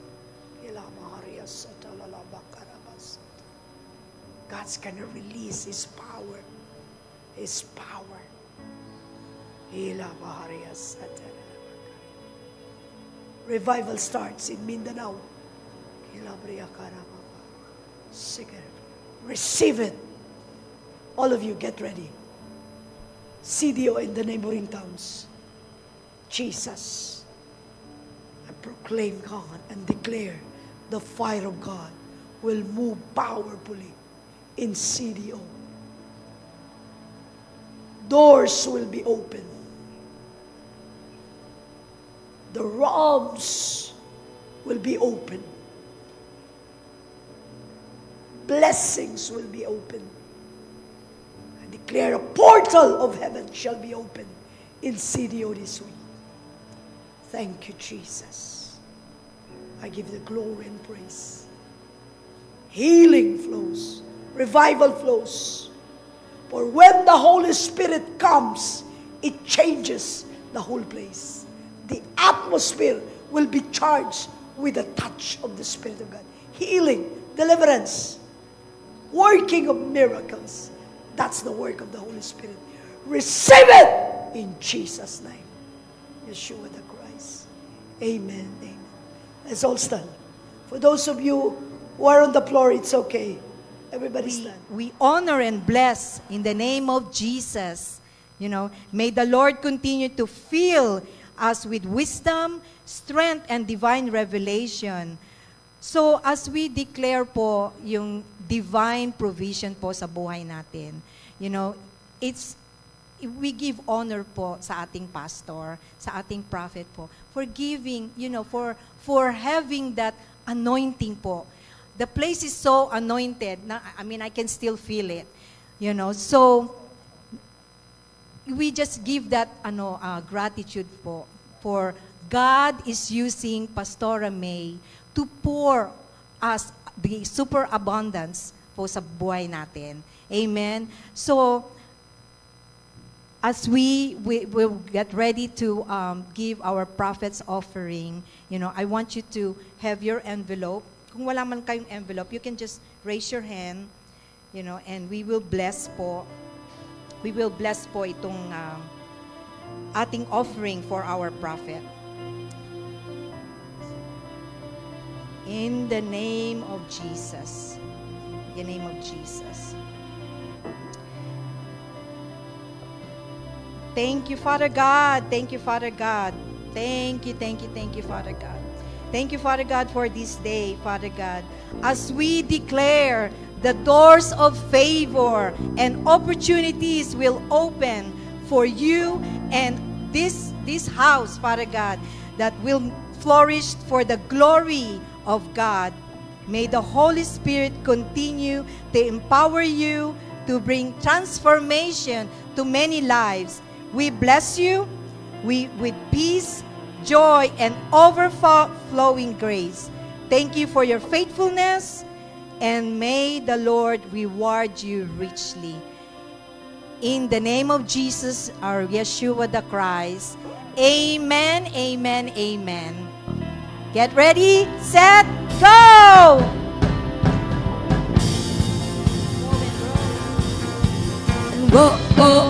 Speaker 1: God's going to release His power. His power. Revival starts in Mindanao. Receive it. All of you, get ready. CDO in the neighboring towns. Jesus. I proclaim God and declare the fire of God will move powerfully in CDO. Doors will be open. The realms will be open. Blessings will be open. I declare a portal of heaven shall be open in CDO this week. Thank you, Jesus. I give the glory and praise. Healing flows. Revival flows. For when the Holy Spirit comes, it changes the whole place. The atmosphere will be charged with the touch of the Spirit of God. Healing, deliverance, working of miracles. That's the work of the Holy Spirit. Receive it in Jesus' name. Yeshua the Christ. Amen. Amen. Let's all stand. For those of you who are on the floor, it's okay. Everybody stand.
Speaker 4: We honor and bless in the name of Jesus. You know, may the Lord continue to fill us with wisdom, strength, and divine revelation. So, as we declare po yung divine provision po sa buhay natin, you know, we give honor po sa ating pastor, sa ating prophet po, for giving, you know, for having that anointing po. The place is so anointed. I mean, I can still feel it, you know. So, we just give that gratitude po for God is using Pastora May to pour us the superabundance po sa buhay natin. Amen. So, as we will get ready to give our prophet's offering, you know, I want you to have your envelope. Kung wala man kayong envelope, you can just raise your hand, you know, and we will bless po. We will bless po itong ating offering for our prophet. In the name of Jesus. In the name of Jesus. Thank you, Father God. Thank you, Father God. Thank you, Father God. Thank you, Father God, for this day, Father God. As we declare the doors of favor and opportunities will open for you and this house, Father God, that will flourish for the glory of God. May the Holy Spirit continue to empower you to bring transformation to many lives. We bless you with peace, joy, and overflowing grace. Thank you for your faithfulness, and may the Lord reward you richly. In the name of Jesus, our Yeshua the Christ. Amen, amen, amen. Get ready, set, go!
Speaker 3: Whoa, whoa.